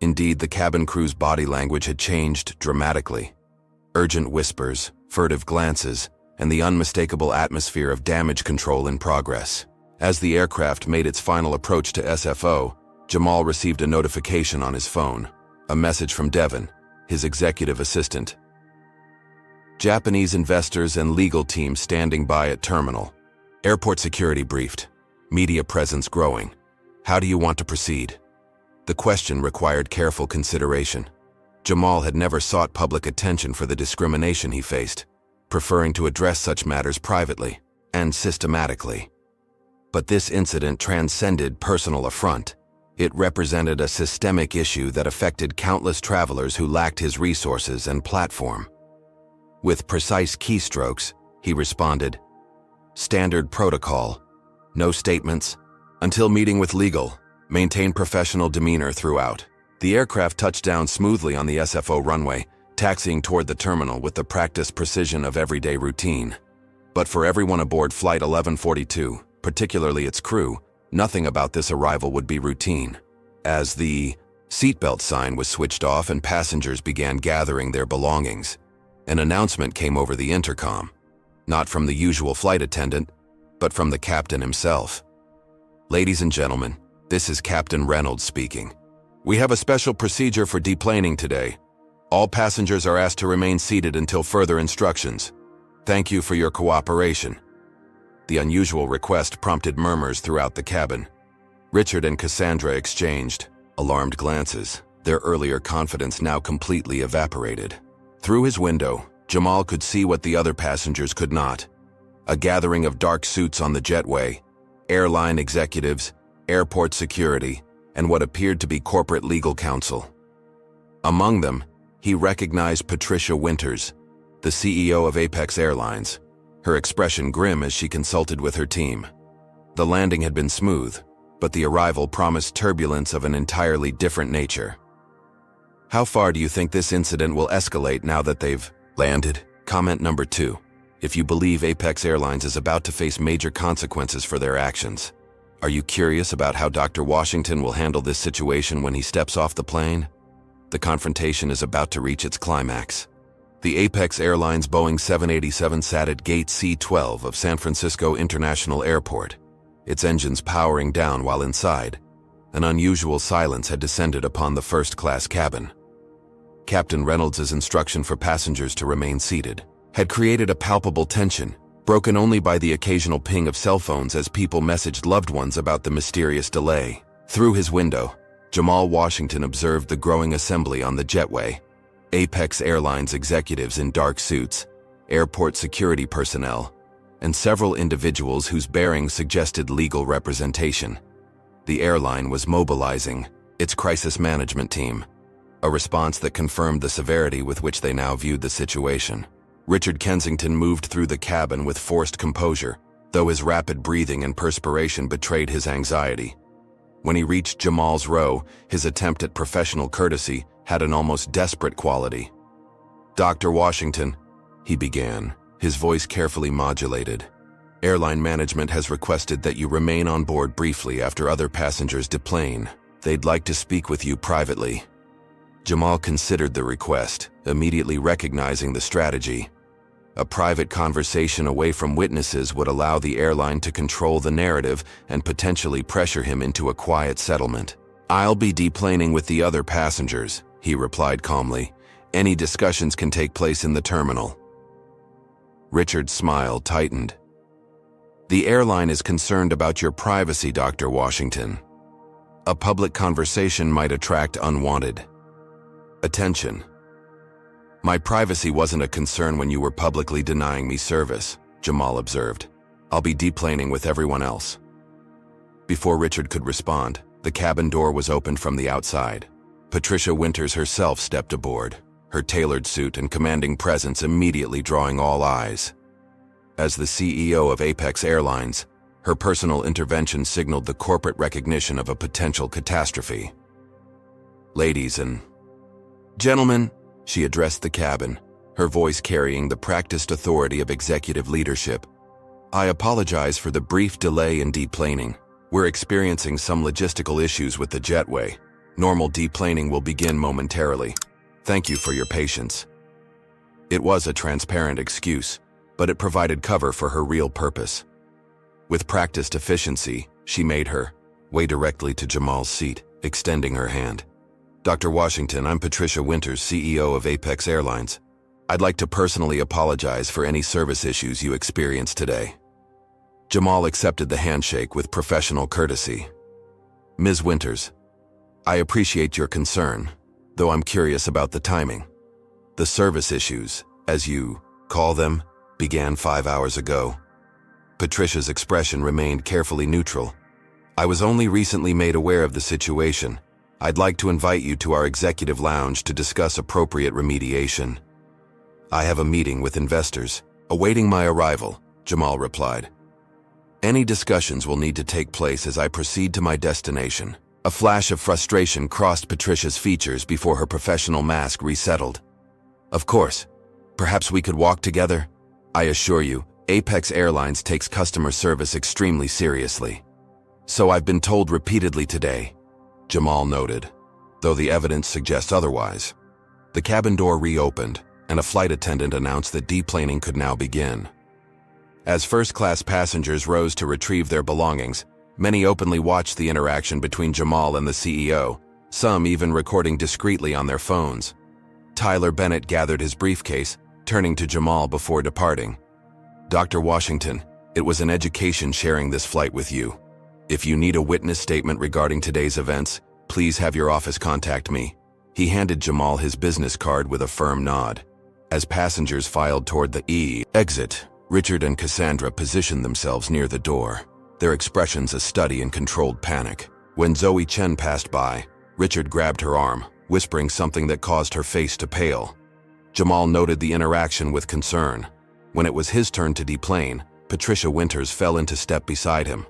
Indeed, the cabin crew's body language had changed dramatically. Urgent whispers, furtive glances, and the unmistakable atmosphere of damage control in progress. As the aircraft made its final approach to SFO, Jamal received a notification on his phone. A message from Devon, his executive assistant. Japanese investors and legal team standing by at terminal. Airport security briefed. Media presence growing. How do you want to proceed? The question required careful consideration. Jamal had never sought public attention for the discrimination he faced, preferring to address such matters privately and systematically. But this incident transcended personal affront. It represented a systemic issue that affected countless travelers who lacked his resources and platform. With precise keystrokes, he responded, "Standard protocol. No statements. Until meeting with legal. Maintain professional demeanor throughout." The aircraft touched down smoothly on the SFO runway, taxiing toward the terminal with the practiced precision of everyday routine. But for everyone aboard Flight 1142, particularly its crew, nothing about this arrival would be routine. As the seatbelt sign was switched off and passengers began gathering their belongings, an announcement came over the intercom, not from the usual flight attendant, but from the captain himself. "Ladies and gentlemen, this is Captain Reynolds speaking. We have a special procedure for deplaning today. All passengers are asked to remain seated until further instructions. Thank you for your cooperation." The unusual request prompted murmurs throughout the cabin. Richard and Cassandra exchanged alarmed glances, their earlier confidence now completely evaporated. Through his window, Jamal could see what the other passengers could not. A gathering of dark suits on the jetway, airline executives, airport security, and what appeared to be corporate legal counsel. Among them, he recognized Patricia Winters, the CEO of Apex Airlines, her expression grim as she consulted with her team. The landing had been smooth, but the arrival promised turbulence of an entirely different nature. "How far do you think this incident will escalate now that they've landed?" Comment number 2. If you believe Apex Airlines is about to face major consequences for their actions. Are you curious about how Dr. Washington will handle this situation when he steps off the plane? The confrontation is about to reach its climax. The Apex Airlines Boeing 787 sat at Gate C-12 of San Francisco International Airport, its engines powering down while inside. An unusual silence had descended upon the first-class cabin. Captain Reynolds' instruction for passengers to remain seated had created a palpable tension, broken only by the occasional ping of cell phones as people messaged loved ones about the mysterious delay. Through his window, Jamal Washington observed the growing assembly on the jetway. Apex Airlines executives in dark suits, airport security personnel, and several individuals whose bearings suggested legal representation. The airline was mobilizing its crisis management team, a response that confirmed the severity with which they now viewed the situation. Richard Kensington moved through the cabin with forced composure, though his rapid breathing and perspiration betrayed his anxiety. When he reached Jamal's row, his attempt at professional courtesy had an almost desperate quality. "Dr. Washington," he began, his voice carefully modulated. "Airline management has requested that you remain on board briefly after other passengers deplane. They'd like to speak with you privately." Jamal considered the request, immediately recognizing the strategy. A private conversation away from witnesses would allow the airline to control the narrative and potentially pressure him into a quiet settlement. "I'll be deplaning with the other passengers," he replied calmly. "Any discussions can take place in the terminal." Richard's smile tightened. "The airline is concerned about your privacy, Dr. Washington. A public conversation might attract unwanted attention." "My privacy wasn't a concern when you were publicly denying me service," Jamal observed. "I'll be deplaning with everyone else." Before Richard could respond, the cabin door was opened from the outside. Patricia Winters herself stepped aboard, her tailored suit and commanding presence immediately drawing all eyes. As the CEO of Apex Airlines, her personal intervention signaled the corporate recognition of a potential catastrophe. "Ladies and gentlemen," she addressed the cabin, her voice carrying the practiced authority of executive leadership. "I apologize for the brief delay in deplaning. We're experiencing some logistical issues with the jetway. Normal deplaning will begin momentarily. Thank you for your patience." It was a transparent excuse, but it provided cover for her real purpose. With practiced efficiency, she made her way directly to Jamal's seat, extending her hand. "Dr. Washington, I'm Patricia Winters, CEO of Apex Airlines. I'd like to personally apologize for any service issues you experienced today." Jamal accepted the handshake with professional courtesy. "Ms. Winters, I appreciate your concern, though I'm curious about the timing. The service issues, as you call them, began 5 hours ago." Patricia's expression remained carefully neutral. "I was only recently made aware of the situation. I'd like to invite you to our executive lounge to discuss appropriate remediation." "I have a meeting with investors, awaiting my arrival," Jamal replied. "Any discussions will need to take place as I proceed to my destination." A flash of frustration crossed Patricia's features before her professional mask resettled. "Of course. Perhaps we could walk together? I assure you, Apex Airlines takes customer service extremely seriously." "So I've been told repeatedly today," Jamal noted, though the evidence suggests otherwise. The cabin door reopened, and a flight attendant announced that deplaning could now begin. As first-class passengers rose to retrieve their belongings, many openly watched the interaction between Jamal and the CEO, some even recording discreetly on their phones. Tyler Bennett gathered his briefcase, turning to Jamal before departing. "Dr. Washington, it was an education sharing this flight with you. If you need a witness statement regarding today's events, please have your office contact me." He handed Jamal his business card with a firm nod. As passengers filed toward the exit, Richard and Cassandra positioned themselves near the door, their expressions a study in controlled panic. When Zoe Chen passed by, Richard grabbed her arm, whispering something that caused her face to pale. Jamal noted the interaction with concern. When it was his turn to deplane, Patricia Winters fell into step beside him.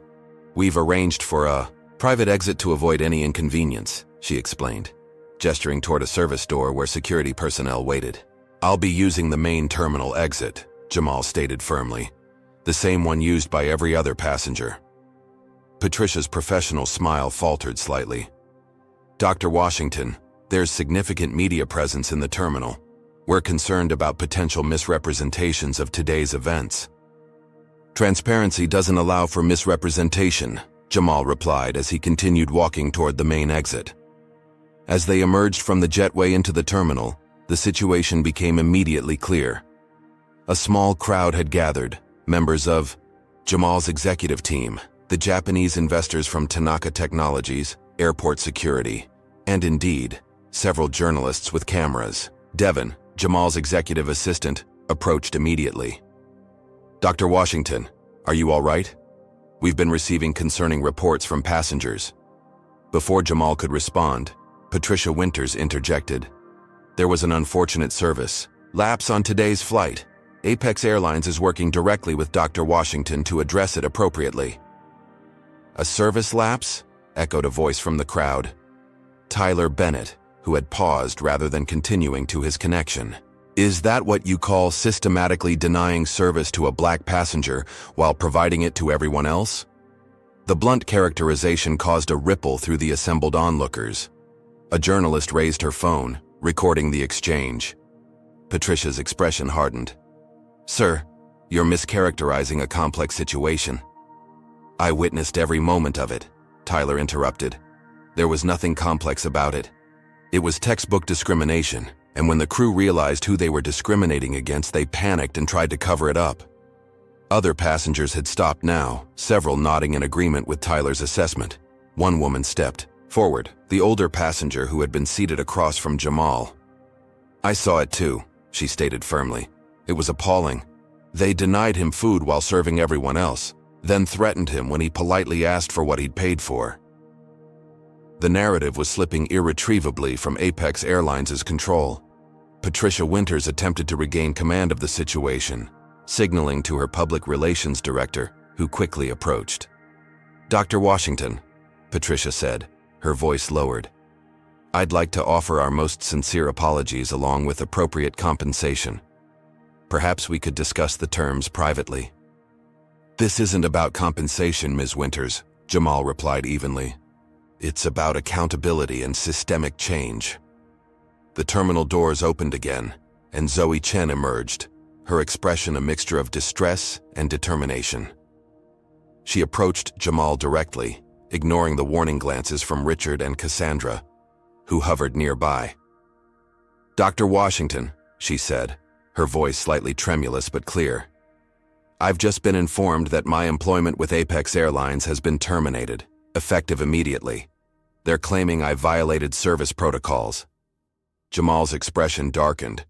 "We've arranged for a private exit to avoid any inconvenience," she explained, gesturing toward a service door where security personnel waited. "I'll be using the main terminal exit," Jamal stated firmly, "the same one used by every other passenger." Patricia's professional smile faltered slightly. "Dr. Washington, there's significant media presence in the terminal. We're concerned about potential misrepresentations of today's events." "Transparency doesn't allow for misrepresentation," Jamal replied as he continued walking toward the main exit. As they emerged from the jetway into the terminal, the situation became immediately clear. A small crowd had gathered, members of Jamal's executive team, the Japanese investors from Tanaka Technologies, airport security, and indeed, several journalists with cameras. Devon, Jamal's executive assistant, approached immediately. "Dr. Washington, are you all right? We've been receiving concerning reports from passengers." Before Jamal could respond, Patricia Winters interjected. "There was an unfortunate service lapse on today's flight. Apex Airlines is working directly with Dr. Washington to address it appropriately." "A service lapse?" echoed a voice from the crowd. Tyler Bennett, who had paused rather than continuing to his connection. "Is that what you call systematically denying service to a black passenger while providing it to everyone else?" The blunt characterization caused a ripple through the assembled onlookers. A journalist raised her phone, recording the exchange. Patricia's expression hardened. "Sir, you're mischaracterizing a complex situation." "I witnessed every moment of it," Tyler interrupted. "There was nothing complex about it. It was textbook discrimination, and when the crew realized who they were discriminating against, they panicked and tried to cover it up." Other passengers had stopped now, several nodding in agreement with Tyler's assessment. One woman stepped forward, the older passenger who had been seated across from Jamal. "I saw it too," she stated firmly. "It was appalling. They denied him food while serving everyone else, then threatened him when he politely asked for what he'd paid for." The narrative was slipping irretrievably from Apex Airlines' control. Patricia Winters attempted to regain command of the situation, signaling to her public relations director, who quickly approached. "Dr. Washington," Patricia said, her voice lowered. "I'd like to offer our most sincere apologies along with appropriate compensation. Perhaps we could discuss the terms privately." "This isn't about compensation, Ms. Winters," Jamal replied evenly. "It's about accountability and systemic change." The terminal doors opened again, and Zoe Chen emerged, her expression a mixture of distress and determination. She approached Jamal directly, ignoring the warning glances from Richard and Cassandra, who hovered nearby. "Dr. Washington," she said, her voice slightly tremulous but clear. "I've just been informed that my employment with Apex Airlines has been terminated, effective immediately. They're claiming I violated service protocols." Jamal's expression darkened.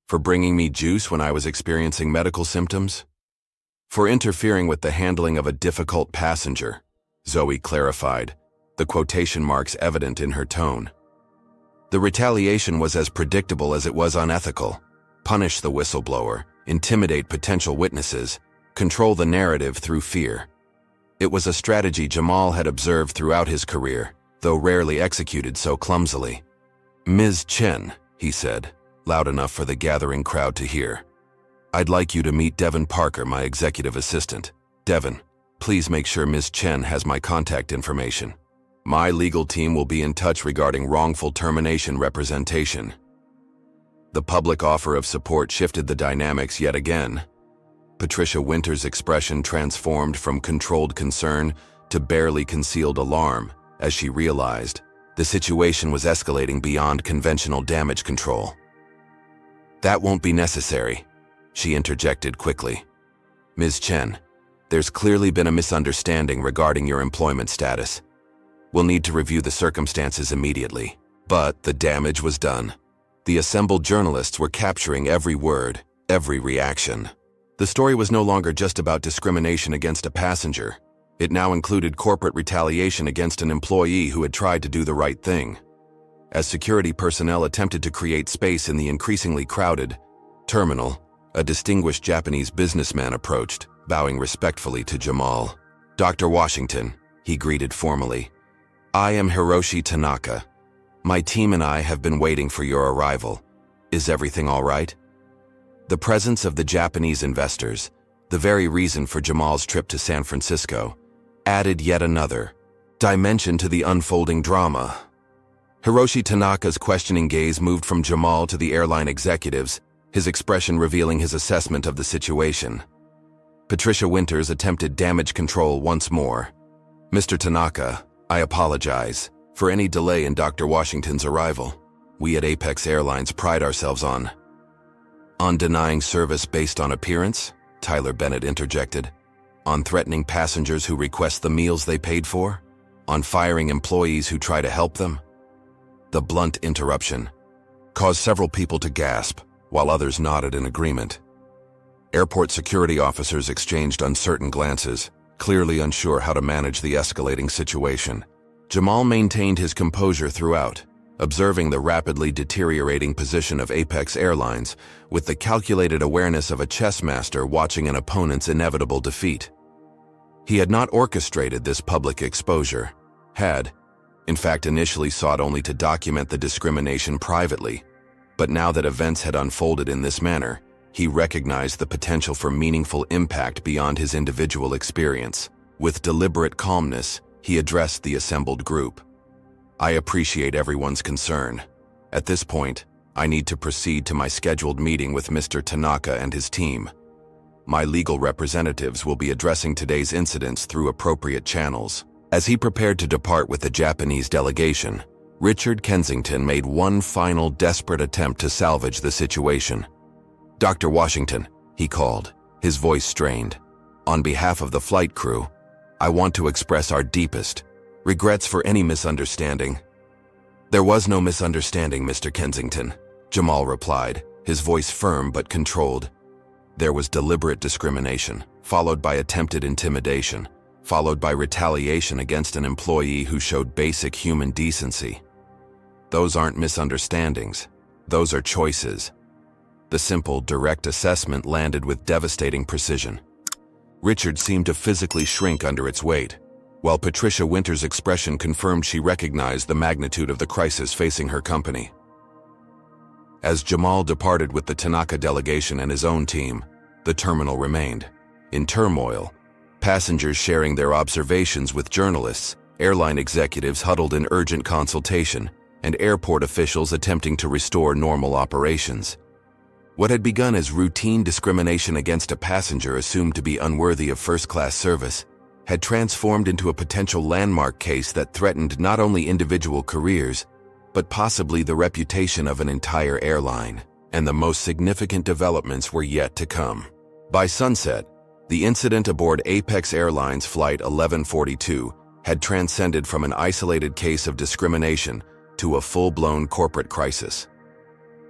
"For bringing me juice when I was experiencing medical symptoms?" "For interfering with the handling of a difficult passenger," Zoe clarified, the quotation marks evident in her tone. "The retaliation was as predictable as it was unethical. Punish the whistleblower, intimidate potential witnesses, control the narrative through fear. It was a strategy Jamal had observed throughout his career, though rarely executed so clumsily. "Ms. Chen," he said, loud enough for the gathering crowd to hear. "I'd like you to meet Devin Parker, my executive assistant. Devin, please make sure Ms. Chen has my contact information. My legal team will be in touch regarding wrongful termination representation." The public offer of support shifted the dynamics yet again. Patricia Winters' expression transformed from controlled concern to barely concealed alarm as she realized the situation was escalating beyond conventional damage control. "That won't be necessary," she interjected quickly. "Ms. Chen, there's clearly been a misunderstanding regarding your employment status. We'll need to review the circumstances immediately." But the damage was done. The assembled journalists were capturing every word, every reaction. The story was no longer just about discrimination against a passenger. It now included corporate retaliation against an employee who had tried to do the right thing. As security personnel attempted to create space in the increasingly crowded terminal, a distinguished Japanese businessman approached, bowing respectfully to Jamal. "Dr. Washington," he greeted formally. "I am Hiroshi Tanaka. My team and I have been waiting for your arrival. Is everything all right?" The presence of the Japanese investors, the very reason for Jamal's trip to San Francisco, added yet another dimension to the unfolding drama. Hiroshi Tanaka's questioning gaze moved from Jamal to the airline executives, his expression revealing his assessment of the situation. Patricia Winters attempted damage control once more. "Mr. Tanaka, I apologize for any delay in Dr. Washington's arrival. We at Apex Airlines pride ourselves on denying service based on appearance," Tyler Bennett interjected. "On threatening passengers who request the meals they paid for? On firing employees who try to help them?" The blunt interruption caused several people to gasp, while others nodded in agreement. Airport security officers exchanged uncertain glances, clearly unsure how to manage the escalating situation. Jamal maintained his composure throughout, observing the rapidly deteriorating position of Apex Airlines with the calculated awareness of a chess master watching an opponent's inevitable defeat. He had not orchestrated this public exposure, had, in fact, initially sought only to document the discrimination privately, but now that events had unfolded in this manner, he recognized the potential for meaningful impact beyond his individual experience. With deliberate calmness, he addressed the assembled group. "I appreciate everyone's concern. At this point, I need to proceed to my scheduled meeting with Mr. Tanaka and his team. My legal representatives will be addressing today's incidents through appropriate channels." As he prepared to depart with the Japanese delegation, Richard Kensington made one final desperate attempt to salvage the situation. "Dr. Washington," he called, his voice strained. "On behalf of the flight crew, I want to express our deepest regrets for any misunderstanding." "There was no misunderstanding, Mr. Kensington," Jamal replied, his voice firm but controlled. "There was deliberate discrimination, followed by attempted intimidation, followed by retaliation against an employee who showed basic human decency. Those aren't misunderstandings. Those are choices. The simple, direct assessment landed with devastating precision. Richard seemed to physically shrink under its weight, while Patricia Winter's expression confirmed she recognized the magnitude of the crisis facing her company. As Jamal departed with the Tanaka delegation and his own team, the terminal remained in turmoil. Passengers sharing their observations with journalists, airline executives huddled in urgent consultation, and airport officials attempting to restore normal operations. What had begun as routine discrimination against a passenger assumed to be unworthy of first-class service had transformed into a potential landmark case that threatened not only individual careers, but possibly the reputation of an entire airline. And the most significant developments were yet to come. By sunset, the incident aboard Apex Airlines Flight 1142 had transcended from an isolated case of discrimination to a full-blown corporate crisis.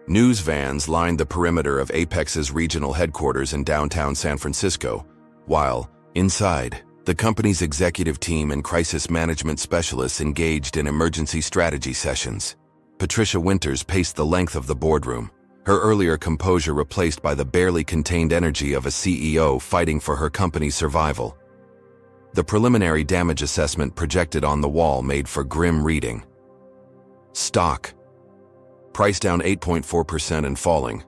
News vans lined the perimeter of Apex's regional headquarters in downtown San Francisco, while, inside, the company's executive team and crisis management specialists engaged in emergency strategy sessions. Patricia Winters paced the length of the boardroom, her earlier composure replaced by the barely contained energy of a CEO fighting for her company's survival. The preliminary damage assessment projected on the wall made for grim reading. Stock. Price down 8.4% and falling.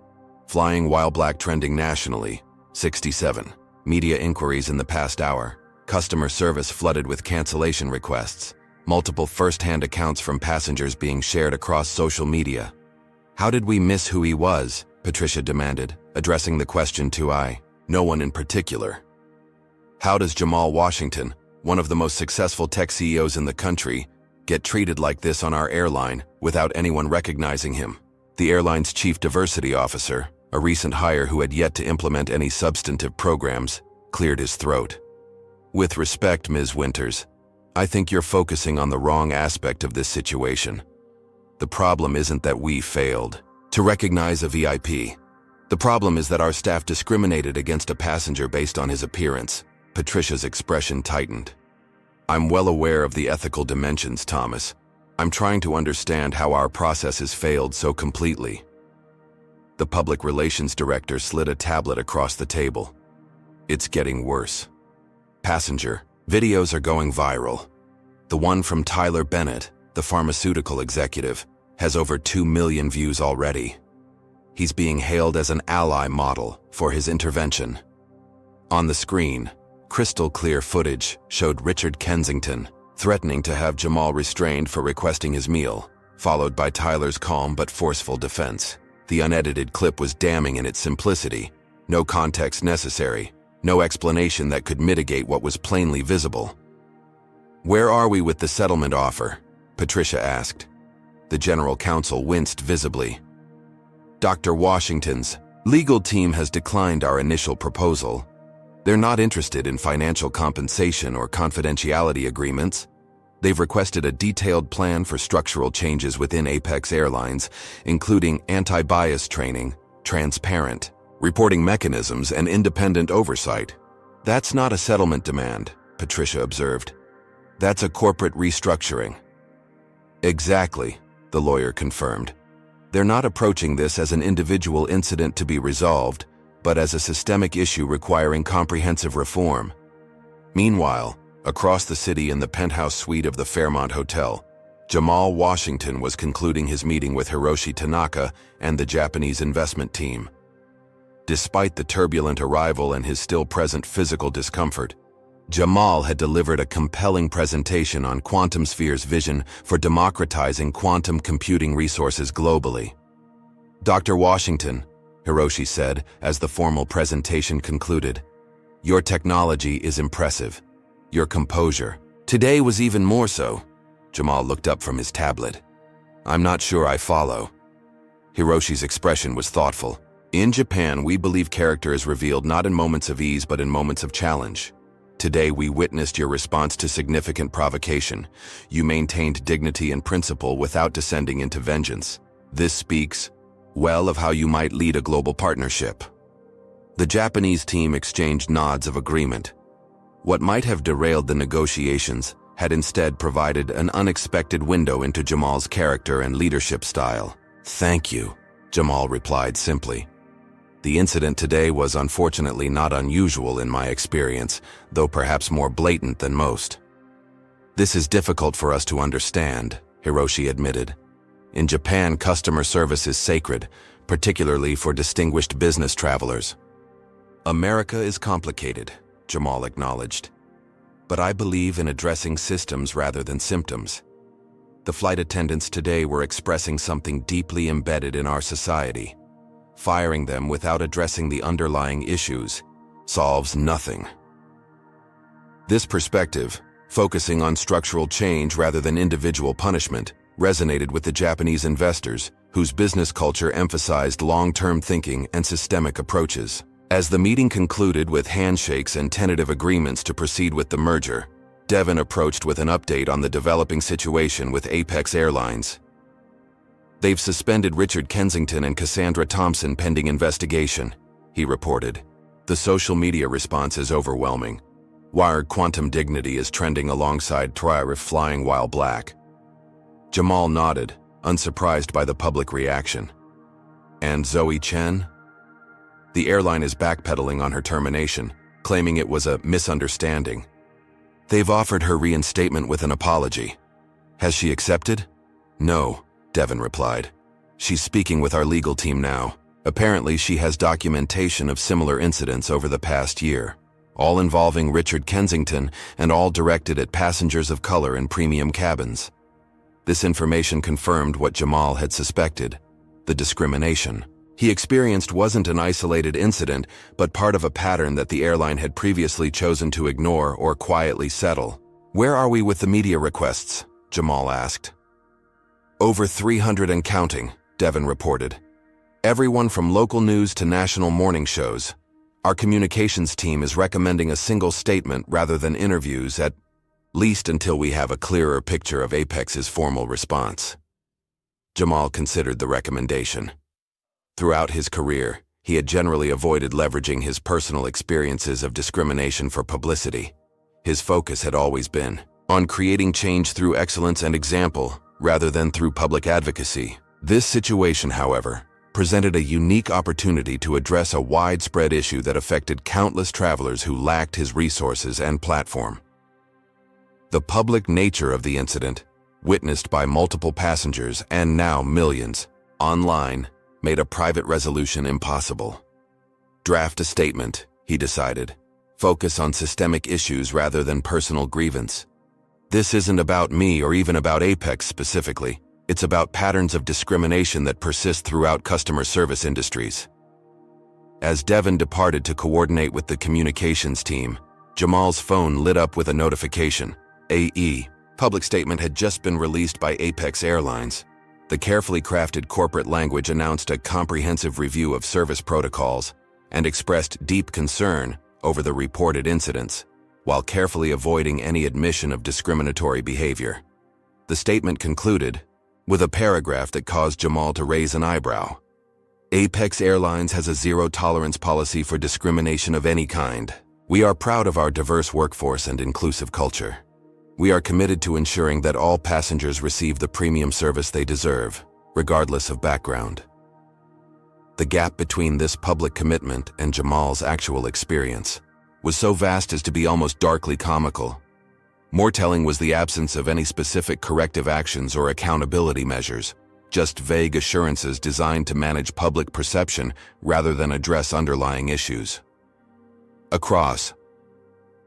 Flying while black trending nationally, 67. Media inquiries in the past hour. Customer service flooded with cancellation requests. Multiple first-hand accounts from passengers being shared across social media. How did we miss who he was? Patricia demanded, addressing the question to no one in particular. How does Jamal Washington, one of the most successful tech CEOs in the country, get treated like this on our airline without anyone recognizing him? The airline's chief diversity officer, a recent hire who had yet to implement any substantive programs, cleared his throat. With respect, Ms. Winters, I think you're focusing on the wrong aspect of this situation. The problem isn't that we failed to recognize a VIP. The problem is that our staff discriminated against a passenger based on his appearance. Patricia's expression tightened. I'm well aware of the ethical dimensions, Thomas. I'm trying to understand how our processes failed so completely. The public relations director slid a tablet across the table. It's getting worse. Passenger videos are going viral. The one from Tyler Bennett, the pharmaceutical executive, has over 2 million views already. He's being hailed as an ally model for his intervention. On the screen, crystal-clear footage showed Richard Kensington threatening to have Jamal restrained for requesting his meal, followed by Tyler's calm but forceful defense. The unedited clip was damning in its simplicity. No context necessary, no explanation that could mitigate what was plainly visible. Where are we with the settlement offer? Patricia asked. The general counsel winced visibly. Dr. Washington's legal team has declined our initial proposal. They're not interested in financial compensation or confidentiality agreements. They've requested a detailed plan for structural changes within Apex Airlines, including anti-bias training, transparent reporting mechanisms, and independent oversight. That's not a settlement demand, Patricia observed. That's a corporate restructuring. Exactly, the lawyer confirmed. They're not approaching this as an individual incident to be resolved, but as a systemic issue requiring comprehensive reform. Meanwhile, across the city in the penthouse suite of the Fairmont Hotel, Jamal Washington was concluding his meeting with Hiroshi Tanaka and the Japanese investment team. Despite the turbulent arrival and his still present physical discomfort, Jamal had delivered a compelling presentation on Quantum Sphere's vision for democratizing quantum computing resources globally. Dr. Washington, Hiroshi said as the formal presentation concluded, your technology is impressive. Your composure. Today was even more so. Jamal looked up from his tablet. I'm not sure I follow. Hiroshi's expression was thoughtful. In Japan, we believe character is revealed not in moments of ease but in moments of challenge. Today we witnessed your response to significant provocation. You maintained dignity and principle without descending into vengeance. This speaks well of how you might lead a global partnership. The Japanese team exchanged nods of agreement. What might have derailed the negotiations had instead provided an unexpected window into Jamal's character and leadership style. "Thank you," Jamal replied simply. The incident today was unfortunately not unusual in my experience, though perhaps more blatant than most. "This is difficult for us to understand," Hiroshi admitted. "In Japan, customer service is sacred, particularly for distinguished business travelers." "America is complicated," Jamal acknowledged. "But I believe in addressing systems rather than symptoms. The flight attendants today were expressing something deeply embedded in our society. Firing them without addressing the underlying issues solves nothing." This perspective, focusing on structural change rather than individual punishment, resonated with the Japanese investors, whose business culture emphasized long-term thinking and systemic approaches. As the meeting concluded with handshakes and tentative agreements to proceed with the merger, Devon approached with an update on the developing situation with Apex Airlines. "They've suspended Richard Kensington and Cassandra Thompson pending investigation," he reported. "The social media response is overwhelming. Wired Quantum Dignity is trending alongside Triarif flying while black." Jamal nodded, unsurprised by the public reaction. "And Zoe Chen?" "The airline is backpedaling on her termination, claiming it was a misunderstanding. They've offered her reinstatement with an apology." "Has she accepted?" "No," Devon replied. "She's speaking with our legal team now. Apparently she has documentation of similar incidents over the past year, all involving Richard Kensington and all directed at passengers of color in premium cabins." This information confirmed what Jamal had suspected: the discrimination he experienced wasn't an isolated incident, but part of a pattern that the airline had previously chosen to ignore or quietly settle. "Where are we with the media requests?" Jamal asked. "Over 300 and counting," Devon reported. "Everyone from local news to national morning shows. Our communications team is recommending a single statement rather than interviews, at least until we have a clearer picture of Apex's formal response." Jamal considered the recommendation. Throughout his career, he had generally avoided leveraging his personal experiences of discrimination for publicity. His focus had always been on creating change through excellence and example, rather than through public advocacy. This situation, however, presented a unique opportunity to address a widespread issue that affected countless travelers who lacked his resources and platform. The public nature of the incident, witnessed by multiple passengers and now millions online, made a private resolution impossible. "Draft a statement," he decided. "Focus on systemic issues rather than personal grievance. This isn't about me or even about Apex specifically. It's about patterns of discrimination that persist throughout customer service industries." As Devon departed to coordinate with the communications team, Jamal's phone lit up with a notification. Public statement had just been released by Apex Airlines. The carefully crafted corporate language announced a comprehensive review of service protocols and expressed deep concern over the reported incidents, while carefully avoiding any admission of discriminatory behavior. The statement concluded with a paragraph that caused Jamal to raise an eyebrow. "Apex Airlines has a zero-tolerance policy for discrimination of any kind. We are proud of our diverse workforce and inclusive culture. We are committed to ensuring that all passengers receive the premium service they deserve, regardless of background." The gap between this public commitment and Jamal's actual experience was so vast as to be almost darkly comical. More telling was the absence of any specific corrective actions or accountability measures, just vague assurances designed to manage public perception rather than address underlying issues. Across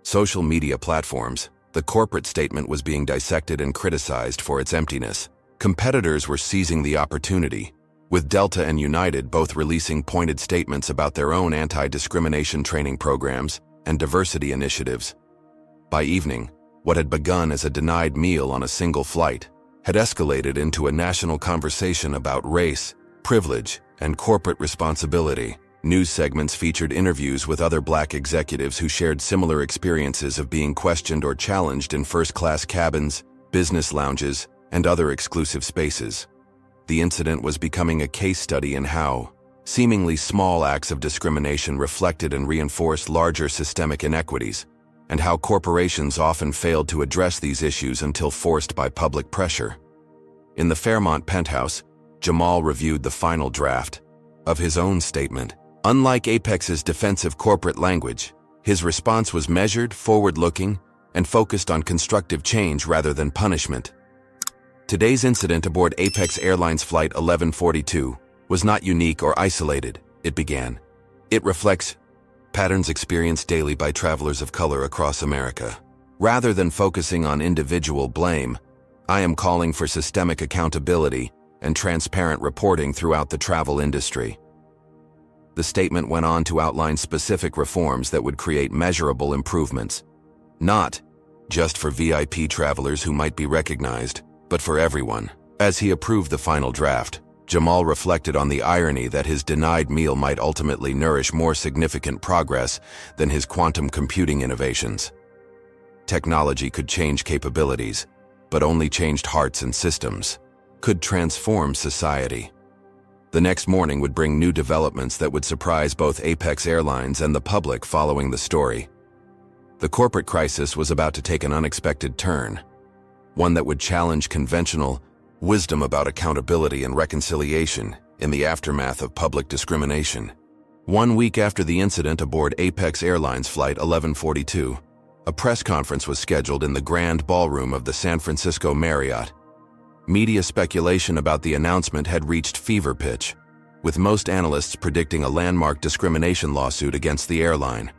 social media platforms, the corporate statement was being dissected and criticized for its emptiness. Competitors were seizing the opportunity, with Delta and United both releasing pointed statements about their own anti-discrimination training programs and diversity initiatives. By evening, what had begun as a denied meal on a single flight had escalated into a national conversation about race, privilege, and corporate responsibility. News segments featured interviews with other Black executives who shared similar experiences of being questioned or challenged in first-class cabins, business lounges, and other exclusive spaces. The incident was becoming a case study in how seemingly small acts of discrimination reflected and reinforced larger systemic inequities, and how corporations often failed to address these issues until forced by public pressure. In the Fairmont penthouse, Jamal reviewed the final draft of his own statement. Unlike Apex's defensive corporate language, his response was measured, forward-looking, and focused on constructive change rather than punishment. Today's incident aboard Apex Airlines Flight 1142 was not unique or isolated, it began. It reflects patterns experienced daily by travelers of color across America. Rather than focusing on individual blame, I am calling for systemic accountability and transparent reporting throughout the travel industry. The statement went on to outline specific reforms that would create measurable improvements, not just for VIP travelers who might be recognized, but for everyone. As he approved the final draft, Jamal reflected on the irony that his denied meal might ultimately nourish more significant progress than his quantum computing innovations. Technology could change capabilities, but only changed hearts and systems, could transform society. The next morning would bring new developments that would surprise both Apex Airlines and the public following the story. The corporate crisis was about to take an unexpected turn, one that would challenge conventional wisdom about accountability and reconciliation in the aftermath of public discrimination. 1 week after the incident aboard Apex Airlines Flight 1142, a press conference was scheduled in the grand ballroom of the San Francisco Marriott. Media speculation about the announcement had reached fever pitch, with most analysts predicting a landmark discrimination lawsuit against the airline.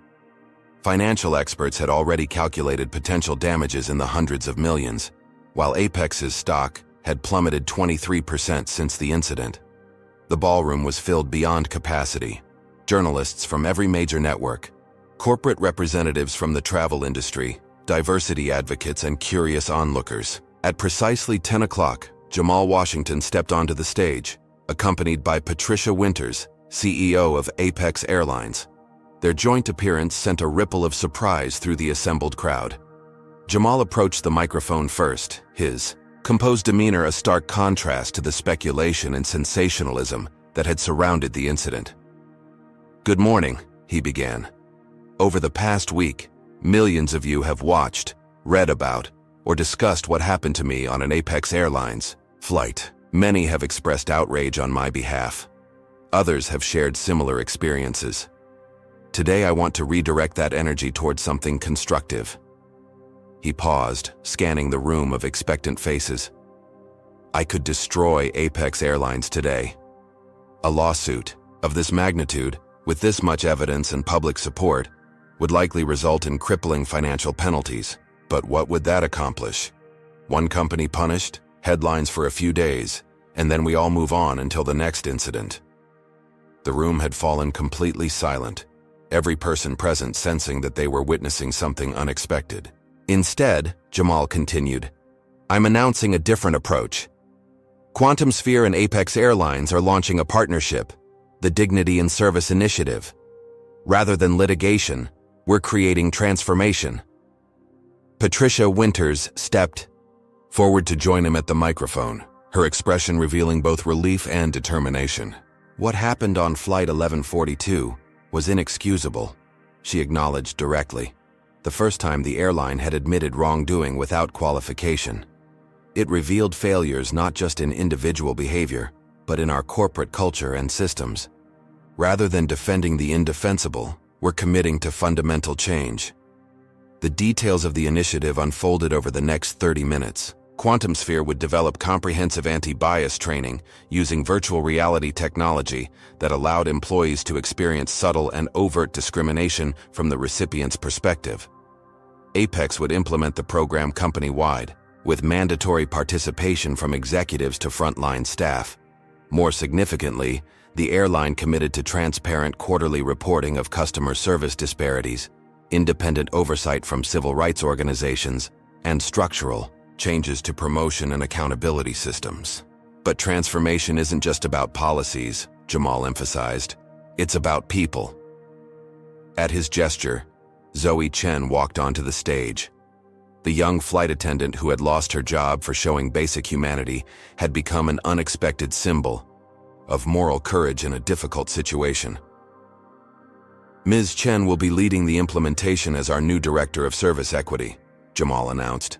Financial experts had already calculated potential damages in the hundreds of millions, while Apex's stock had plummeted 23% since the incident. The ballroom was filled beyond capacity. Journalists from every major network, corporate representatives from the travel industry, diversity advocates, and curious onlookers. At precisely 10 o'clock, Jamal Washington stepped onto the stage, accompanied by Patricia Winters, CEO of Apex Airlines. Their joint appearance sent a ripple of surprise through the assembled crowd. Jamal approached the microphone first, his composed demeanor a stark contrast to the speculation and sensationalism that had surrounded the incident. "Good morning," he began. "Over the past week, millions of you have watched, read about, or discussed what happened to me on an Apex Airlines flight. Many have expressed outrage on my behalf. Others have shared similar experiences. Today I want to redirect that energy towards something constructive." He paused, scanning the room of expectant faces. "I could destroy Apex Airlines today. A lawsuit of this magnitude, with this much evidence and public support, would likely result in crippling financial penalties. But what would that accomplish? One company punished, headlines for a few days, and then we all move on until the next incident." The room had fallen completely silent, every person present sensing that they were witnessing something unexpected. "Instead," Jamal continued, "I'm announcing a different approach. Quantum Sphere and Apex Airlines are launching a partnership, the Dignity in Service Initiative. Rather than litigation, we're creating transformation." Patricia Winters stepped forward to join him at the microphone, her expression revealing both relief and determination. "What happened on Flight 1142 was inexcusable," she acknowledged directly. The first time the airline had admitted wrongdoing without qualification. It revealed failures not just in individual behavior, but in our corporate culture and systems. Rather than defending the indefensible, we're committing to fundamental change. The details of the initiative unfolded over the next 30 minutes. Quantum Sphere would develop comprehensive anti-bias training using virtual reality technology that allowed employees to experience subtle and overt discrimination from the recipient's perspective. Apex would implement the program company-wide, with mandatory participation from executives to frontline staff. More significantly, the airline committed to transparent quarterly reporting of customer service disparities, independent oversight from civil rights organizations, and structural changes to promotion and accountability systems. But transformation isn't just about policies, Jamal emphasized. It's about people. At his gesture, Zoe Chen walked onto the stage. The young flight attendant who had lost her job for showing basic humanity had become an unexpected symbol of moral courage in a difficult situation. Ms. Chen will be leading the implementation as our new Director of Service Equity, Jamal announced.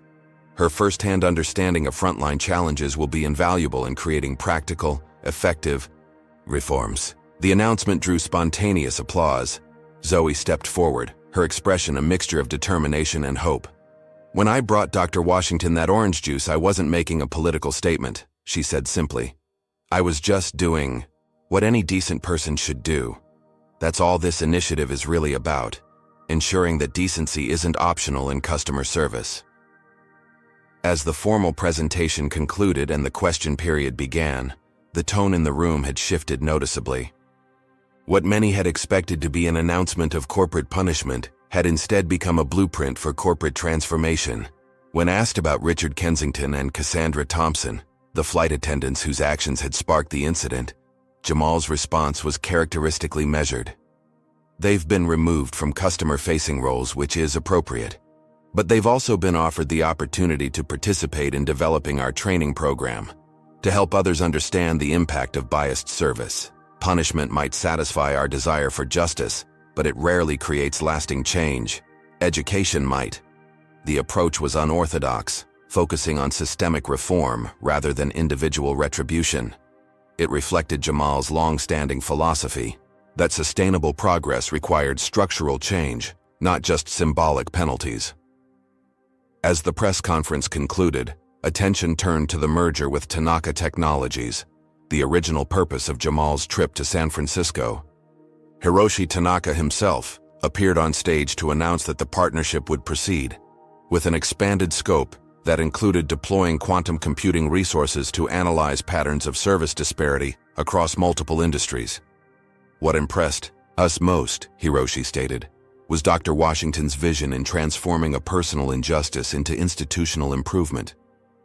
Her first-hand understanding of frontline challenges will be invaluable in creating practical, effective reforms. The announcement drew spontaneous applause. Zoe stepped forward, her expression a mixture of determination and hope. "When I brought Dr. Washington that orange juice, I wasn't making a political statement," she said simply. "I was just doing what any decent person should do. That's all this initiative is really about, ensuring that decency isn't optional in customer service." As the formal presentation concluded and the question period began, the tone in the room had shifted noticeably. What many had expected to be an announcement of corporate punishment had instead become a blueprint for corporate transformation. When asked about Richard Kensington and Cassandra Thompson, the flight attendants whose actions had sparked the incident, Jamal's response was characteristically measured. "They've been removed from customer-facing roles, which is appropriate. But they've also been offered the opportunity to participate in developing our training program, to help others understand the impact of biased service. Punishment might satisfy our desire for justice, but it rarely creates lasting change. Education might." The approach was unorthodox, focusing on systemic reform rather than individual retribution. It reflected Jamal's long-standing philosophy that sustainable progress required structural change, not just symbolic penalties. As the press conference concluded, attention turned to the merger with Tanaka Technologies, the original purpose of Jamal's trip to San Francisco. Hiroshi Tanaka himself appeared on stage to announce that the partnership would proceed, with an expanded scope that included deploying quantum computing resources to analyze patterns of service disparity across multiple industries. "What impressed us most," Hiroshi stated, "was Dr. Washington's vision in transforming a personal injustice into institutional improvement.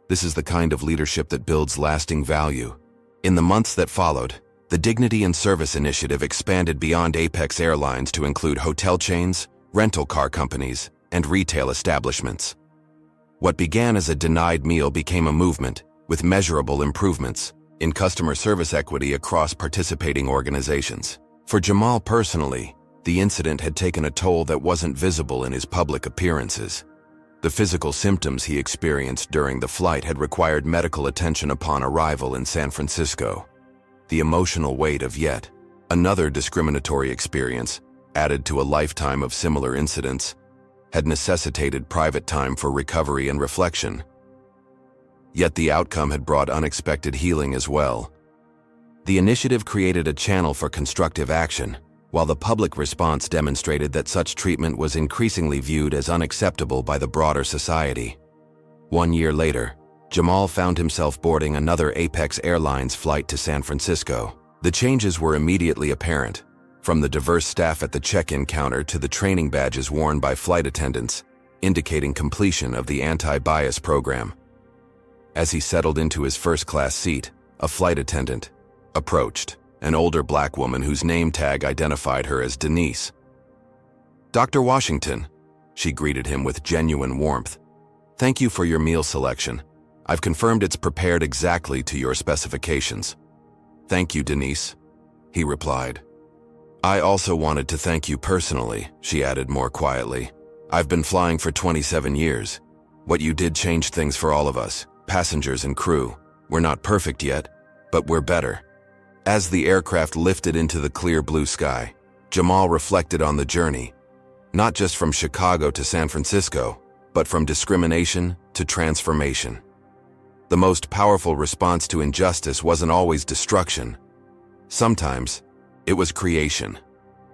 This is the kind of leadership that builds lasting value." In the months that followed, the Dignity and Service Initiative expanded beyond Apex Airlines to include hotel chains, rental car companies, and retail establishments. What began as a denied meal became a movement, with measurable improvements in customer service equity across participating organizations. For Jamal personally, the incident had taken a toll that wasn't visible in his public appearances. The physical symptoms he experienced during the flight had required medical attention upon arrival in San Francisco. The emotional weight of yet another discriminatory experience, added to a lifetime of similar incidents, had necessitated private time for recovery and reflection. Yet the outcome had brought unexpected healing as well. The initiative created a channel for constructive action, while the public response demonstrated that such treatment was increasingly viewed as unacceptable by the broader society. 1 year later, Jamal found himself boarding another Apex Airlines flight to San Francisco. The changes were immediately apparent, from the diverse staff at the check-in counter to the training badges worn by flight attendants, indicating completion of the anti-bias program. As he settled into his first-class seat, a flight attendant approached, an older black woman whose name tag identified her as Denise. "Dr. Washington," she greeted him with genuine warmth. "Thank you for your meal selection. I've confirmed it's prepared exactly to your specifications." "Thank you, Denise," he replied. "I also wanted to thank you personally," she added more quietly. "I've been flying for 27 years. What you did changed things for all of us, passengers and crew. We're not perfect yet, but we're better." As the aircraft lifted into the clear blue sky, Jamal reflected on the journey, not just from Chicago to San Francisco, but from discrimination to transformation. The most powerful response to injustice wasn't always destruction. Sometimes, it was creation,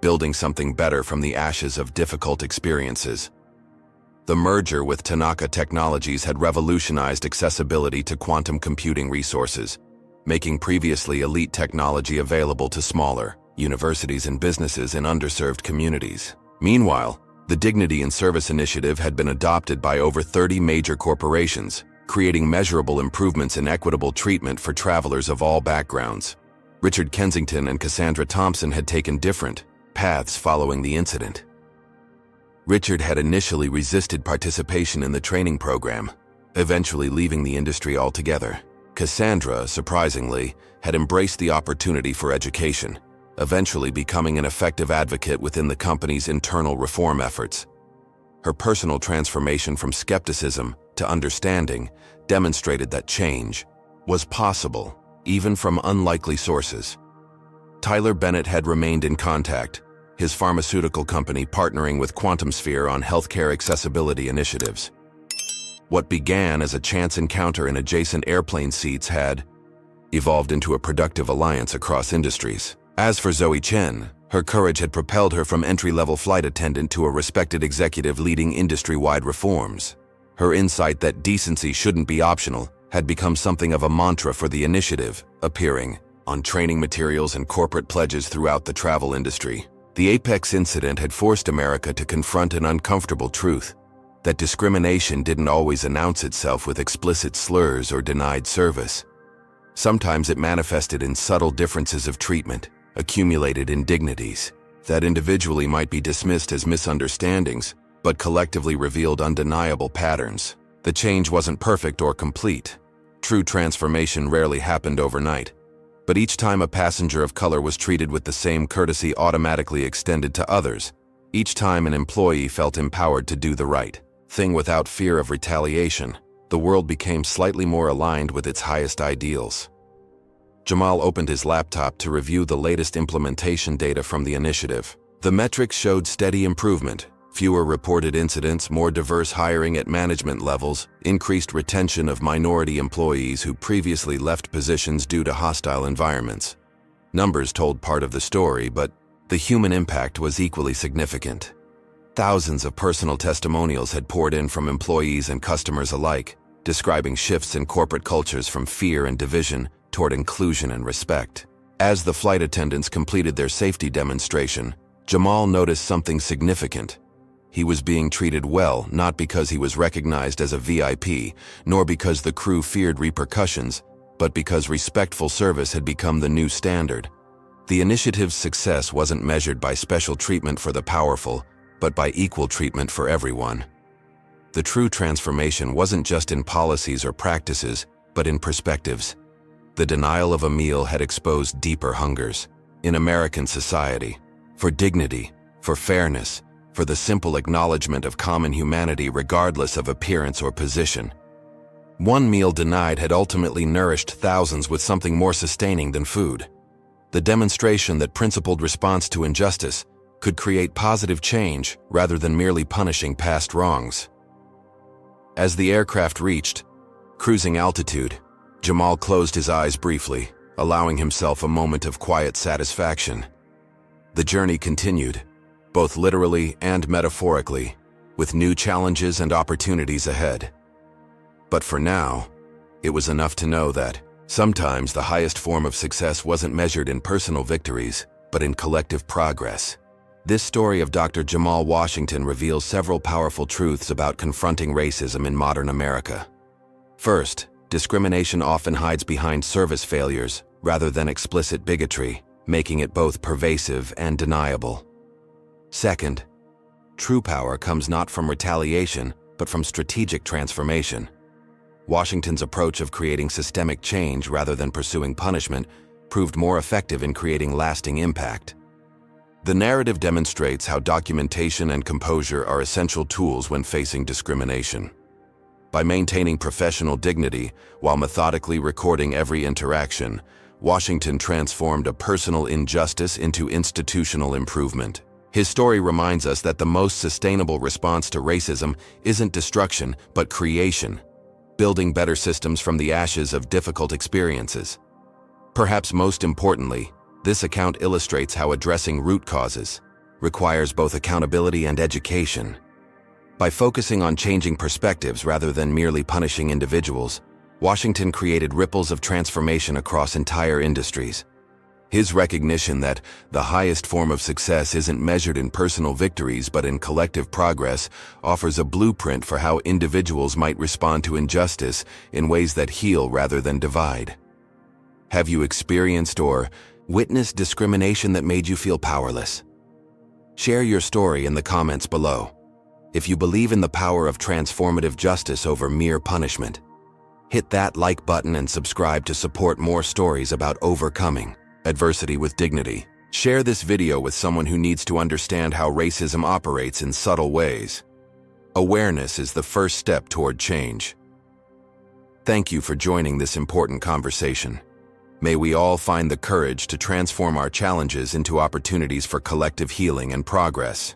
building something better from the ashes of difficult experiences. The merger with Tanaka Technologies had revolutionized accessibility to quantum computing resources, making previously elite technology available to smaller universities and businesses in underserved communities. Meanwhile, the Dignity and Service Initiative had been adopted by over 30 major corporations, creating measurable improvements in equitable treatment for travelers of all backgrounds. Richard Kensington and Cassandra Thompson had taken different paths following the incident. Richard had initially resisted participation in the training program, eventually leaving the industry altogether. Cassandra, surprisingly, had embraced the opportunity for education, eventually becoming an effective advocate within the company's internal reform efforts. Her personal transformation from skepticism to understanding demonstrated that change was possible, even from unlikely sources. Tyler Bennett had remained in contact, his pharmaceutical company partnering with QuantumSphere on healthcare accessibility initiatives. What began as a chance encounter in adjacent airplane seats had evolved into a productive alliance across industries. As for Zoe Chen, her courage had propelled her from entry-level flight attendant to a respected executive leading industry-wide reforms. Her insight that decency shouldn't be optional had become something of a mantra for the initiative, appearing on training materials and corporate pledges throughout the travel industry. The Apex incident had forced America to confront an uncomfortable truth: that discrimination didn't always announce itself with explicit slurs or denied service. Sometimes it manifested in subtle differences of treatment, accumulated indignities, that individually might be dismissed as misunderstandings, but collectively revealed undeniable patterns. The change wasn't perfect or complete. True transformation rarely happened overnight. But each time a passenger of color was treated with the same courtesy automatically extended to others, each time an employee felt empowered to do the right thing without fear of retaliation, the world became slightly more aligned with its highest ideals. Jamal opened his laptop to review the latest implementation data from the initiative. The metrics showed steady improvement: fewer reported incidents, more diverse hiring at management levels, increased retention of minority employees who previously left positions due to hostile environments. Numbers told part of the story, but the human impact was equally significant. Thousands of personal testimonials had poured in from employees and customers alike, describing shifts in corporate cultures from fear and division toward inclusion and respect. As the flight attendants completed their safety demonstration, Jamal noticed something significant. He was being treated well, not because he was recognized as a VIP, nor because the crew feared repercussions, but because respectful service had become the new standard. The initiative's success wasn't measured by special treatment for the powerful, but by equal treatment for everyone. The true transformation wasn't just in policies or practices, but in perspectives. The denial of a meal had exposed deeper hungers in American society: for dignity, for fairness, for the simple acknowledgement of common humanity regardless of appearance or position. One meal denied had ultimately nourished thousands with something more sustaining than food. The demonstration that principled response to injustice could create positive change rather than merely punishing past wrongs. As the aircraft reached cruising altitude, Jamal closed his eyes briefly, allowing himself a moment of quiet satisfaction. The journey continued, both literally and metaphorically, with new challenges and opportunities ahead. But for now, it was enough to know that sometimes the highest form of success wasn't measured in personal victories, but in collective progress. This story of Dr. Jamal Washington reveals several powerful truths about confronting racism in modern America. First, discrimination often hides behind service failures rather than explicit bigotry, making it both pervasive and deniable. Second, true power comes not from retaliation, but from strategic transformation. Washington's approach of creating systemic change rather than pursuing punishment proved more effective in creating lasting impact. The narrative demonstrates how documentation and composure are essential tools when facing discrimination. By maintaining professional dignity while methodically recording every interaction, Washington transformed a personal injustice into institutional improvement. His story reminds us that the most sustainable response to racism isn't destruction, but creation, building better systems from the ashes of difficult experiences. Perhaps most importantly, this account illustrates how addressing root causes requires both accountability and education. By focusing on changing perspectives rather than merely punishing individuals, Washington created ripples of transformation across entire industries. His recognition that the highest form of success isn't measured in personal victories but in collective progress offers a blueprint for how individuals might respond to injustice in ways that heal rather than divide. Have you experienced or witnessed discrimination that made you feel powerless? Share your story in the comments below. If you believe in the power of transformative justice over mere punishment, hit that like button and subscribe to support more stories about overcoming adversity with dignity. Share this video with someone who needs to understand how racism operates in subtle ways. Awareness is the first step toward change. Thank you for joining this important conversation. May we all find the courage to transform our challenges into opportunities for collective healing and progress.